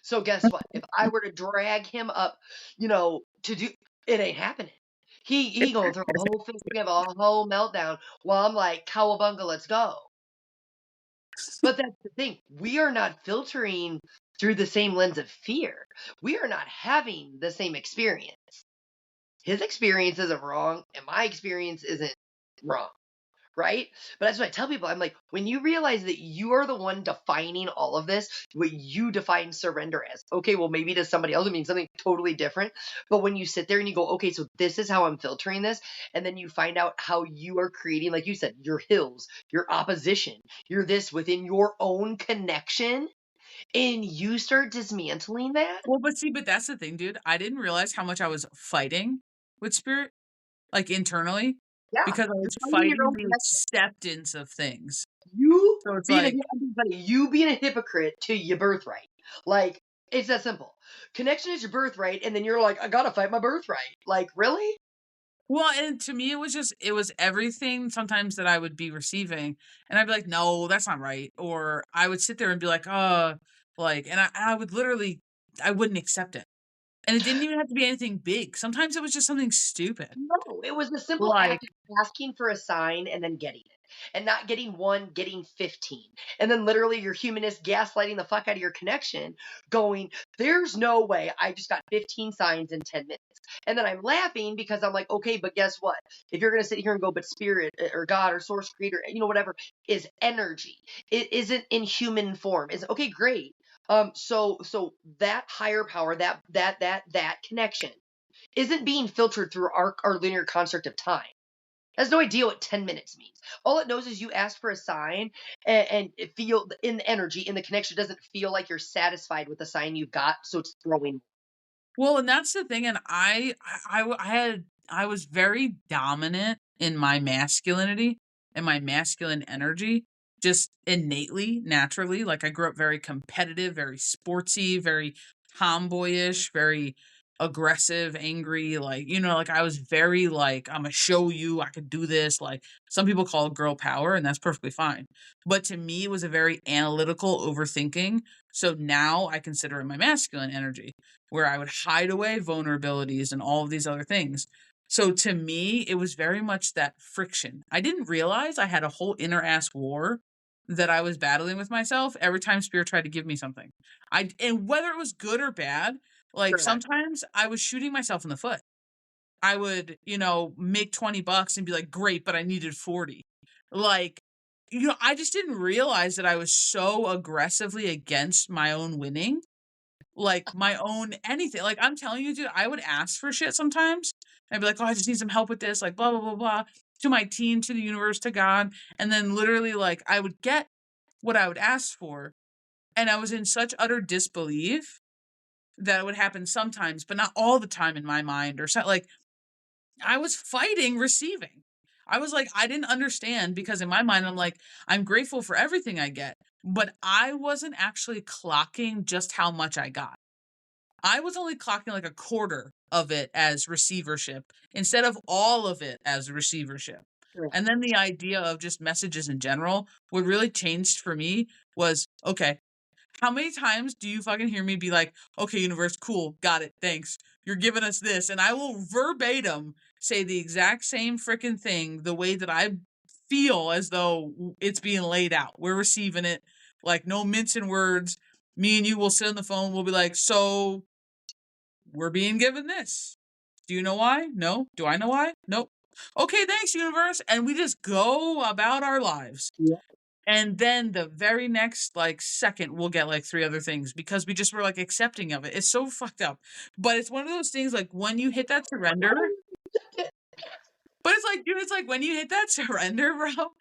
So guess what? If I were to drag him up, to do it ain't happening. He gonna throw a whole fit, have a whole meltdown while I'm like, cowabunga, let's go. But that's the thing. We are not filtering through the same lens of fear. We are not having the same experience. His experience isn't wrong, and my experience isn't wrong. Right? But that's what I tell people. I'm like, when you realize that you are the one defining all of this, what you define surrender as, okay, well, maybe to somebody else it means something totally different. But when you sit there and you go, okay, so this is how I'm filtering this, and then you find out how you are creating, like you said, your hills, your opposition, you're this within your own connection, and you start dismantling that. Well, but that's the thing, dude. I didn't realize how much I was fighting with spirit, like, internally, Yeah. because I You're was finding your fighting own the connection. acceptance of things. You So it's being a like, buddy, you being a hypocrite to your birthright. Like, it's that simple. Connection is your birthright, and then you're like, I gotta fight my birthright. Like, really? well, and to me, it was everything sometimes that I would be receiving, and I'd be like, "No, that's not right," or I would sit there and be like, like, and I would literally I wouldn't accept it, and it didn't even have to be anything big. Sometimes it was just something stupid, No, it was the simple like, act of asking for a sign and then getting it. And not getting one, getting 15. And then literally your humanist gaslighting the fuck out of your connection, going, there's no way I just got 15 signs in 10 minutes. And then I'm laughing because I'm like, okay, but guess what? If you're going to sit here and go, but spirit or God or source creator, whatever, is energy. It isn't in human form. Is okay, great. So that higher power, that connection isn't being filtered through our linear construct of time. It has no idea what 10 minutes means. All it knows is you ask for a sign and it feel in the energy, in the connection, doesn't feel like you're satisfied with the sign you got. So it's throwing. well, and that's the thing, and I was very dominant in my masculinity and my masculine energy, just innately, naturally. Like I grew up very competitive, very sportsy, very tomboyish, very aggressive, angry. Like like I was very like I'm gonna show you I could do this. Like some people call it girl power, and that's perfectly fine. But to me, it was a very analytical overthinking. So now I consider it my masculine energy where I would hide away vulnerabilities and all of these other things. So to me, it was very much that friction. I didn't realize I had a whole inner ass war that I was battling with myself every time spirit tried to give me something. And whether it was good or bad, like Correct. sometimes I was shooting myself in the foot. I would, make $20 and be like, "Great, but I needed 40." Like, I just didn't realize that I was so aggressively against my own winning, like, my own anything. Like, I'm telling you, dude, I would ask for shit sometimes. I'd be like, "Oh, I just need some help with this," like, blah, blah, blah, blah, to my team, to the universe, to God, and then literally, like, I would get what I would ask for, and I was in such utter disbelief that it would happen sometimes, but not all the time in my mind or so like, I was fighting receiving. I was like, I didn't understand because in my mind, I'm like, I'm grateful for everything I get, but I wasn't actually clocking just how much I got. I was only clocking like a quarter of it as receivership instead of all of it as receivership. Correct. And then the idea of just messages in general, what really changed for me was okay, how many times do you fucking hear me be like, okay, universe, cool, got it, thanks. You're giving us this. And I will verbatim say the exact same freaking thing the way that I feel as though it's being laid out. We're receiving it, like no mincing words. Me and you will sit on the phone, we'll be like, so we're being given this. Do you know why? No. Do I know why? Nope. Okay, thanks, universe. And we just go about our lives. Yeah. And then the very next like second, we'll get like 3 other things because we just were like accepting of it. It's so fucked up. But it's one of those things like when you hit that surrender, but it's like, dude, it's like when you hit that surrender, bro,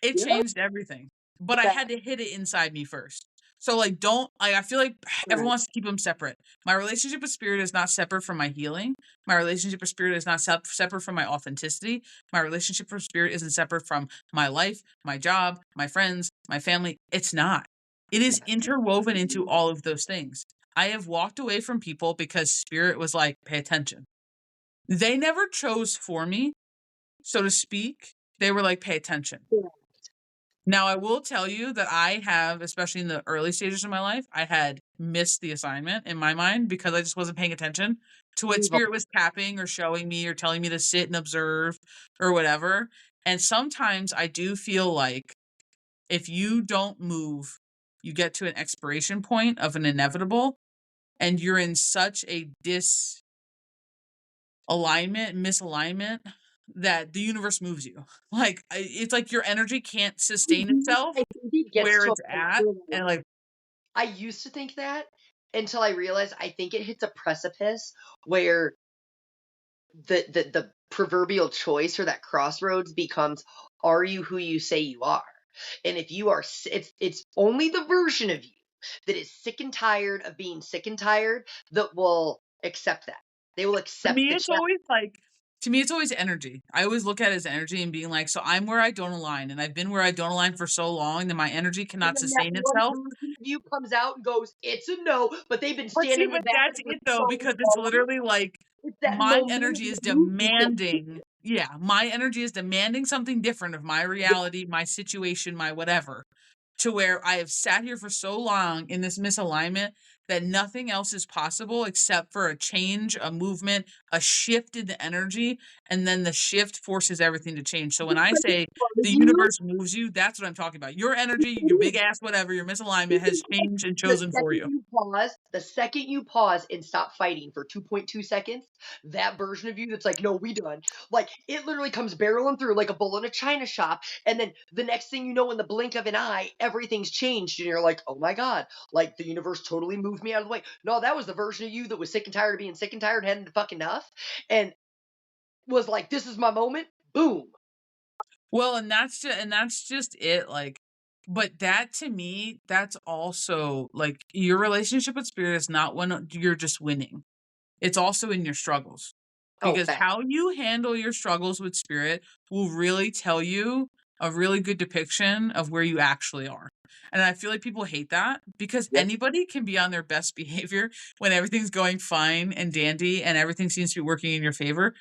it Yeah. changed everything. But I had to hit it inside me first. So like, don't like. I feel like everyone wants to keep them separate. My relationship with spirit is not separate from my healing. My relationship with spirit is not separate from my authenticity. My relationship with spirit isn't separate from my life, my job, my friends, my family. It's not. It is interwoven into all of those things. I have walked away from people because spirit was like, pay attention. They never chose for me, so to speak. They were like, pay attention. Now, I will tell you that I have, especially in the early stages of my life, I had missed the assignment in my mind because I just wasn't paying attention to what spirit was tapping or showing me or telling me to sit and observe or whatever. And sometimes I do feel like if you don't move, you get to an expiration point of an inevitable and you're in such a misalignment that the universe moves you. Like it's like your energy can't sustain itself I think it gets where to a it's point at, where, and like I used to think that until I realized I think it hits a precipice where the proverbial choice or that crossroads becomes, are you who you say you are? And if you are, it's only the version of you that is sick and tired of being sick and tired that will accept that. They will to accept me the it's challenge. always like to me it's always energy. I always look at it as energy and being like, so I'm where I don't align, and I've been where I don't align for so long that my energy And cannot then that sustain one itself. version of you comes out and goes, it's a no, but they've been But see, standing in but the back of that's the it though, so because it's long. literally like It's that my momentum energy is that moves you. demanding, yeah, my energy is demanding something different of my reality, my situation, my whatever, to where I have sat here for so long in this misalignment that nothing else is possible except for a change, a movement, a shift in the energy, and then the shift forces everything to change. So when I say the You universe moves you, that's what I'm talking about. Your energy, your big ass whatever, your misalignment has changed and chosen for you. the second you pause and stop fighting for 2.2 seconds, that version of you that's like, no, we done. Like it literally comes barreling through like a bull in a china shop. And then the next thing you know, in the blink of an eye, everything's changed. And you're like, oh my God, like the universe totally moved me out of the way. No, that was the version of you that was sick and tired of being sick and tired, had fucking enough. And was like, this is my moment. Boom. Well, and that's just it, like, but that to me, that's also like your relationship with spirit is not when you're just winning. It's also in your struggles. Oh, Because fact. how you handle your struggles with spirit will really tell you a really good depiction of where you actually are. And I feel like people hate that because Yep. anybody can be on their best behavior when everything's going fine and dandy and everything seems to be working in your favor.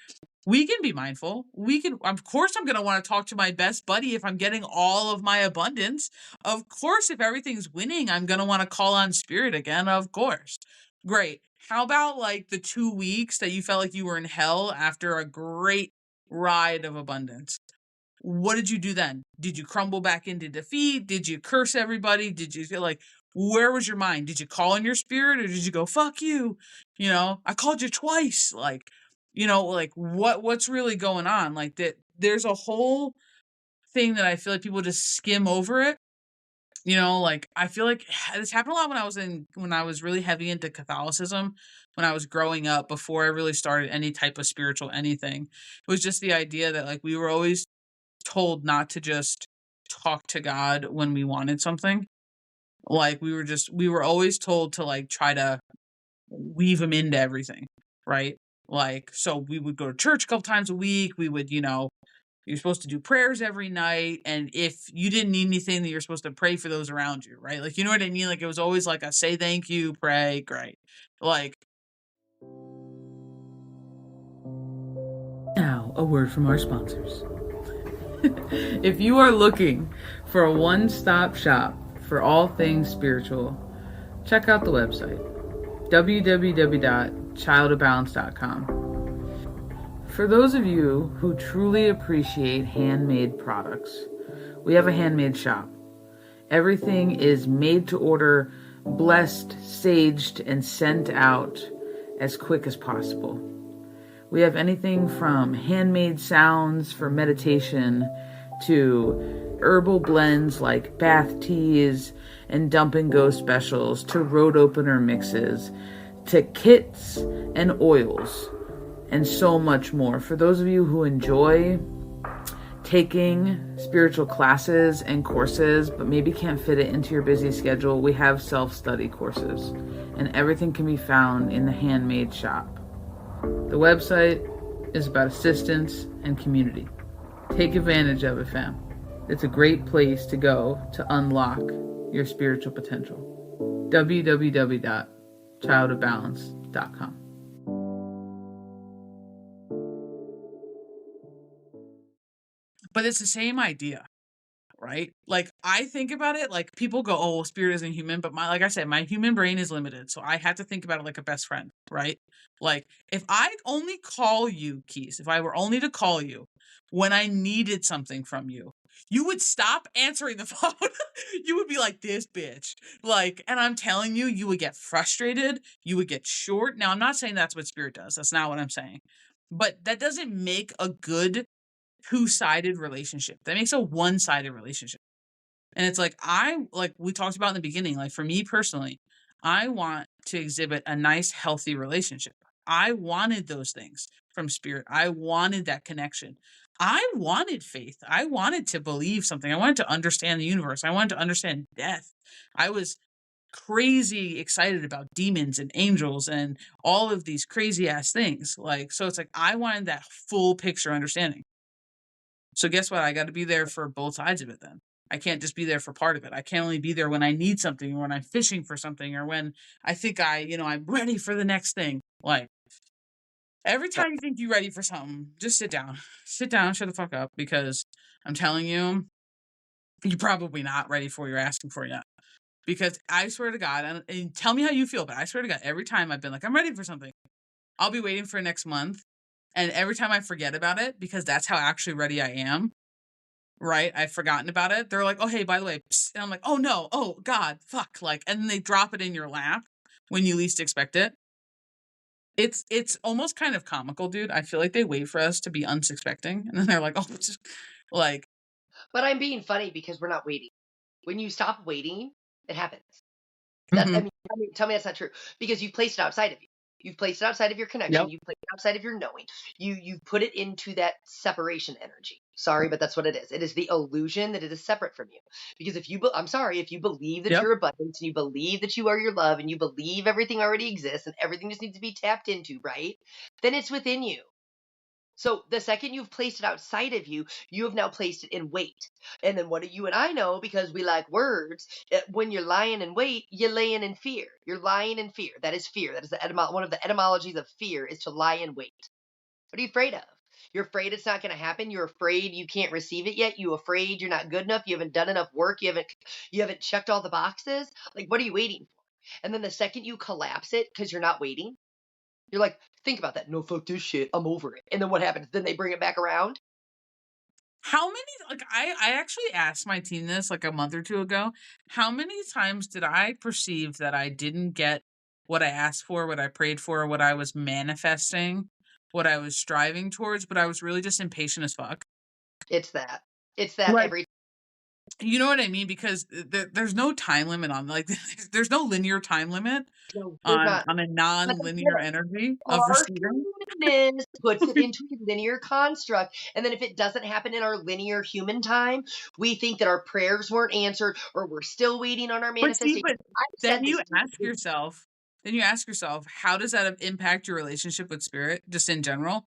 We can be mindful. We can, of course, I'm going to want to talk to my best buddy if I'm getting all of my abundance. Of course, if everything's winning, I'm going to want to call on spirit again. Of course. Great. How about like the 2 weeks that you felt like you were in hell after a great ride of abundance? What did you do then? Did you crumble back into defeat? Did you curse everybody? Did you feel like, where was your mind? Did you call in your spirit or did you go, fuck you? You know, I called you twice. Like, you know, like what's really going on? Like that there's a whole thing that I feel like people just skim over it. You know, like I feel like this happened a lot when I was really heavy into Catholicism, when I was growing up before I really started any type of spiritual anything. It was just the idea that like we were always told not to just talk to God when we wanted something. Like we were always told to like try to weave him into everything, right? Like so we would go to church a couple times a week. We would, you know, you're supposed to do prayers every night, and if you didn't need anything, then you're supposed to pray for those around you, right? Like, you know what I mean? Like, it was always like a say thank you, pray, great. Like, now a word from our sponsors. If you are looking for a one-stop shop for all things spiritual, check out the website www.childofbalance.com. For those of you who truly appreciate handmade products, we have a handmade shop. Everything is made to order, blessed, saged, and sent out as quick as possible. We have anything from handmade sounds for meditation to herbal blends like bath teas and dump and go specials to road opener mixes to kits and oils and so much more. For those of you who enjoy taking spiritual classes and courses but maybe can't fit it into your busy schedule, we have self-study courses, and everything can be found in the Handmade shop. The website is about assistance and community. Take advantage of it, fam. It's a great place to go to unlock your spiritual potential. www.childofbalance.com. But it's the same idea, right? Like, I think about it like people go, oh, spirit isn't human. But like I said, my human brain is limited. So I have to think about it like a best friend, right? Like, if I only call you, Keys, if I were only to call you when I needed something from you, you would stop answering the phone. You would be like, this bitch. Like, and I'm telling you, you would get frustrated. You would get short. Now, I'm not saying that's what spirit does. That's not what I'm saying. But that doesn't make a good two-sided relationship. That makes a one-sided relationship. And it's like, like we talked about in the beginning, like for me personally, I want to exhibit a nice, healthy relationship. I wanted those things from spirit. I wanted that connection. I wanted faith. I wanted to believe something. I wanted to understand the universe. I wanted to understand death. I was crazy excited about demons and angels and all of these crazy ass things. Like, so it's like, I wanted that full picture understanding. So guess what? I got to be there for both sides of it then. I can't just be there for part of it. I can only be there when I need something or when I'm fishing for something or when I think I'm ready for the next thing. Like, every time you think you're ready for something, just sit down. Sit down, shut the fuck up, because I'm telling you, you're probably not ready for what you're asking for yet. Because I swear to God, and tell me how you feel, but I swear to God, every time I've been like, I'm ready for something, I'll be waiting for next month. And every time I forget about it, because that's how actually ready I am, right? I've forgotten about it. They're like, oh, hey, by the way, psst. And I'm like, oh no, oh God, fuck. Like, and then they drop it in your lap when you least expect it. It's almost kind of comical, dude. I feel like they wait for us to be unsuspecting. And then they're like, oh, just like. But I'm being funny because we're not waiting. When you stop waiting, it happens. Mhm. Tell me that's not true, because you've placed it outside of you. You've placed it outside of your connection. Yep. You've placed it outside of your knowing. You put it into that separation energy. Sorry, but that's what it is. It is the illusion that it is separate from you. Because I'm sorry, if you believe that Yep. you're abundance and you believe that you are your love and you believe everything already exists and everything just needs to be tapped into, right? Then it's within you. So the second you've placed it outside of you, you have now placed it in wait. And then what do you and I know, because we like words, when you're lying in wait, you're laying in fear. You're lying in fear. That is fear. That is one of the etymologies of fear, is to lie in wait. What are you afraid of? You're afraid it's not going to happen. You're afraid you can't receive it yet. You're afraid you're not good enough. You haven't done enough work. You haven't checked all the boxes. Like, what are you waiting for? And then the second you collapse it because you're not waiting, you're like, think about that. No, fuck this shit. I'm over it. And then what happens? Then they bring it back around. How many, like, I actually asked my team this like a month or two ago. How many times did I perceive that I didn't get what I asked for, what I prayed for, what I was manifesting, what I was striving towards, but I was really just impatient as fuck? It's that. It's that Like, every. you know what I mean? Because there's no time limit on, like, there's no linear time limit No, there's on not. a But non-linear again, energy of our receiving. humanness puts it into a linear construct. And then if it doesn't happen in our linear human time, we think that our prayers weren't answered or we're still waiting on our But see, manifestation. but I've then said you this to ask you. yourself, how does that impact your relationship with spirit, just in general?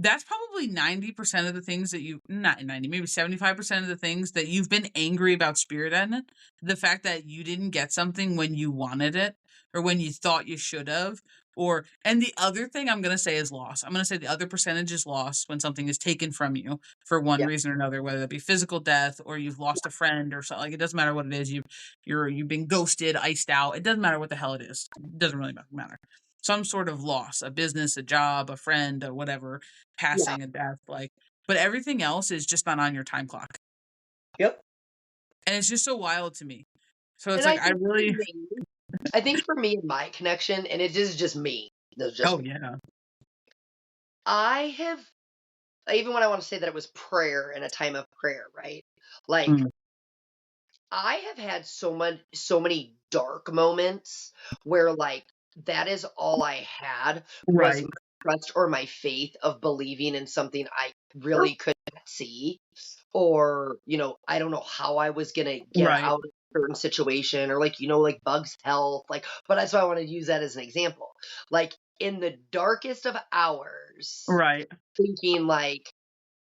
That's probably 90% of the things that not 90, maybe 75% of the things that you've been angry about spirit in. The fact that you didn't get something when you wanted it or when you thought you should have. And the other thing I'm going to say is loss. I'm going to say the other percentage is loss when something is taken from you for one Yeah. reason or another, whether it be physical death or you've lost a friend or something. Like, it doesn't matter what it is. You've been ghosted, iced out. It doesn't matter what the hell it is. It doesn't really matter. Some sort of loss, a business, a job, a friend, or whatever, Yeah. passing, a death, like, but everything else is just not on your time clock. Yep. And it's just so wild to me. So it's And like, I think for me and my connection, and it is just me. That's just oh me. yeah. even when I want to say that it was prayer and a time of prayer, right? Like Mm. I have had so many dark moments where like that is all I had was Right. my trust or my faith of believing in something I really could not see, or I don't know how I was gonna get Right. out of a certain situation, or like like Bug's health, like. But that's why I want to use that as an example. Like in the darkest of hours, Right. thinking like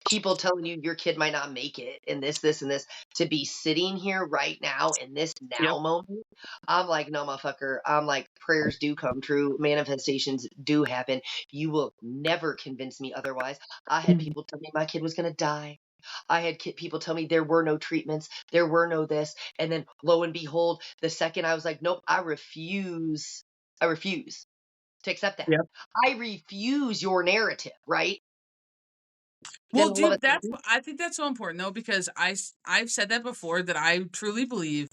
people telling you your kid might not make it and this and this, to be sitting here right now in this Yep. now moment, I'm like, no, motherfucker. I'm like, prayers do come true, manifestations do happen. You will never convince me otherwise. I had Mhm. people tell me my kid was going to die. I had people tell me there were no treatments, there were no this, and then lo and behold, the second I was like, nope, I refuse to accept that. Yep. I refuse your narrative, right? Then Well, all of a dude, sudden, I think that's so important though, because I've said that before, that I truly believe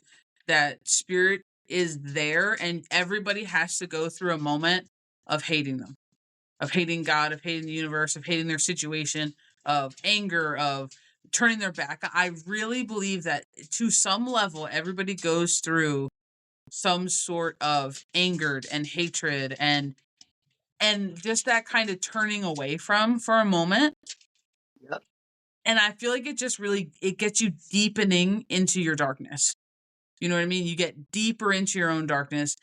that spirit is there and everybody has to go through a moment of hating them, of hating God, of hating the universe, of hating their situation, of anger, of turning their back. I really believe that to some level, everybody goes through some sort of angered and hatred and just that kind of turning away from for a moment. yep. And I feel like it just really it gets you deepening into your darkness. You know what I mean? You get deeper into your own darkness.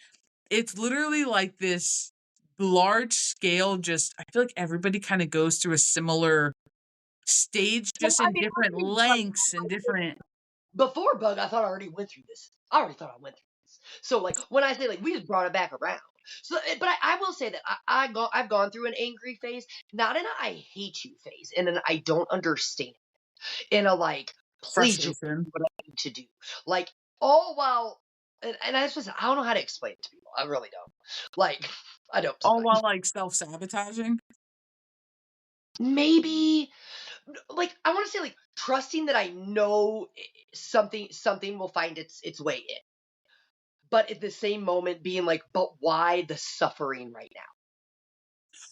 It's literally like this large scale, just I feel like everybody kind of goes through a similar stage, Well, just I in mean, different let me tell you, lengths and different. before Bug, I thought I already went through this. I already thought I went through this. So, like, when I say, like, we just brought it back around. So, but I will say that I've gone through an angry phase, not an I hate you phase, and an I don't understand, in a, like, please just do Frustration. what I need to do. Like, all while, and I just, I don't know how to explain it to people. I really don't. Like, I don't All sometimes. while like self-sabotaging. Maybe like I want to say like trusting that I know something will find its way in, but at the same moment being like, but why the suffering right now?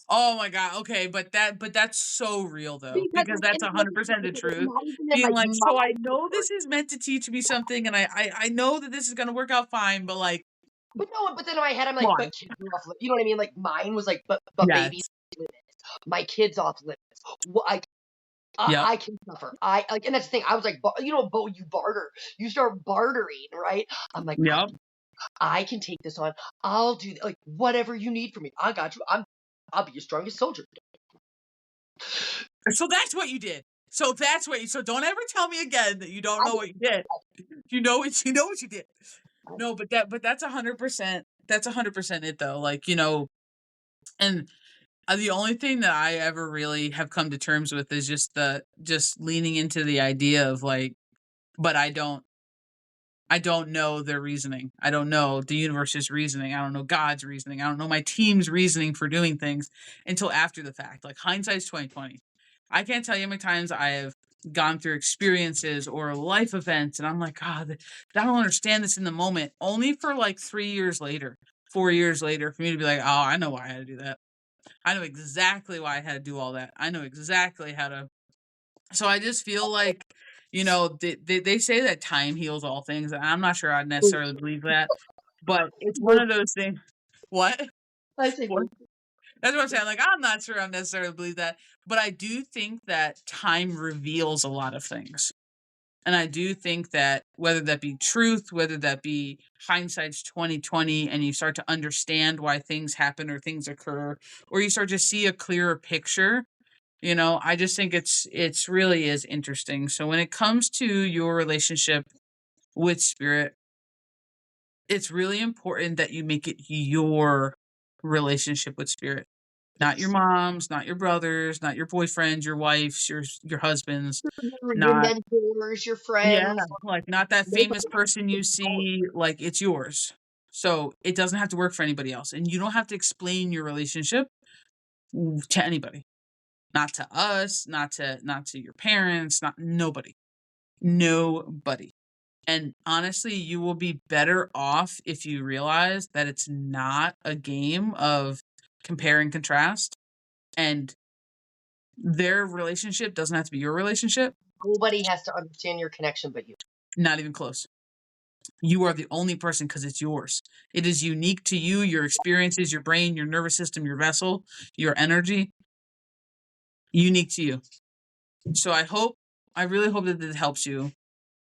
Oh my god, okay, but that's so real though, Because because like, that's and like, 100% the it's truth. not even in Being like like, my "So I know words. this is meant to teach me something, and I know that this is gonna work out fine, but, like, But no, but then in my head I'm like, why?" but kids are off you know what I mean? Like mine was like, but babies Yes. limits. My kids off limits. Well, Yep. I can suffer. I like, and that's the thing. I was like, Bo, you barter. You start bartering, right? I'm like, Yep. I can take this on. I'll do like whatever you need from me. I got you. I'll be your strongest soldier. So that's what you did. So that's what you so don't ever tell me again that you don't I know what you did. You know what you did. did. No, but that's 100% it though. Like, and the only thing that I ever really have come to terms with is just leaning into the idea of like, but I don't know their reasoning. I don't know the universe's reasoning. I don't know God's reasoning. I don't know my team's reasoning for doing things until after the fact. Like hindsight's 2020. I can't tell you how many times I have gone through experiences or life events and I'm like, God, I don't understand this in the moment. Only for like 3 years later, 4 years later, for me to be like, oh, I know why I had to do that. I know exactly why I had to do all that. I know exactly how to. So I just feel like, they say that time heals all things. And I'm not sure I necessarily believe that, but it's one Both. of those things. What? I say What? both. That's what I'm saying. Like, I'm not sure I necessarily believe that, but I do think that time reveals a lot of things. And I do think that whether that be truth, whether that be hindsight's 2020, and you start to understand why things happen or things occur, or you start to see a clearer picture, I just think it's really is interesting. So when it comes to your relationship with spirit, it's really important that you make it your relationship with spirit. Not your Yes. mom's, not your brother's, not your boyfriend's, your wife's, your husband's, Your not. mentors, your Yeah, friends, like, not that famous nobody. person you see, like, it's yours. So, it doesn't have to work for anybody else, and you don't have to explain your relationship to anybody. Not to us, not to your parents, not nobody. Nobody. And honestly, you will be better off if you realize that it's not a game of compare and contrast, and Their relationship doesn't have to be your relationship. Nobody has to understand your connection but you. Not even close. You are the only person because it's yours. It is unique to you, your experiences, your brain, your nervous system, your vessel, your energy. Unique to you. So I really hope that it helps you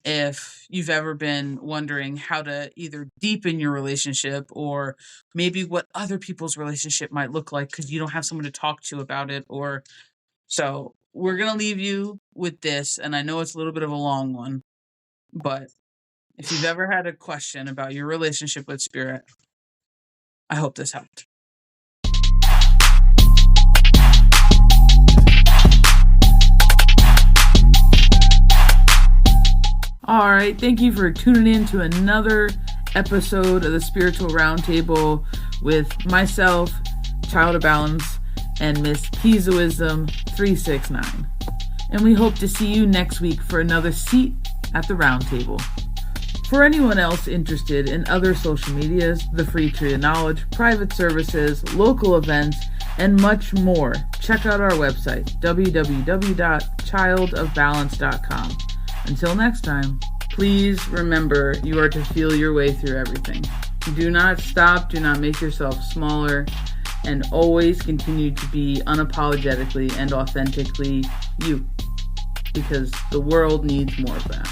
if you've ever been wondering how to either deepen your relationship or maybe what other people's relationship might look like because you don't have someone to talk to about it. Or so we're going to leave you with this. And I know it's a little bit of a long one, but if you've ever had a question about your relationship with spirit, I hope this helped. All right, thank you for tuning in to another episode of the Spiritual Roundtable with myself, Child of Balance, and Miss Piezoism 369. And we hope to see you next week for another seat at the roundtable. For anyone else interested in other social medias, the Free Tree of Knowledge, private services, local events, and much more, check out our website, www.childofbalance.com. Until next time, please remember you are to feel your way through everything. Do not stop, do not make yourself smaller, and always continue to be unapologetically and authentically you, because the world needs more of that.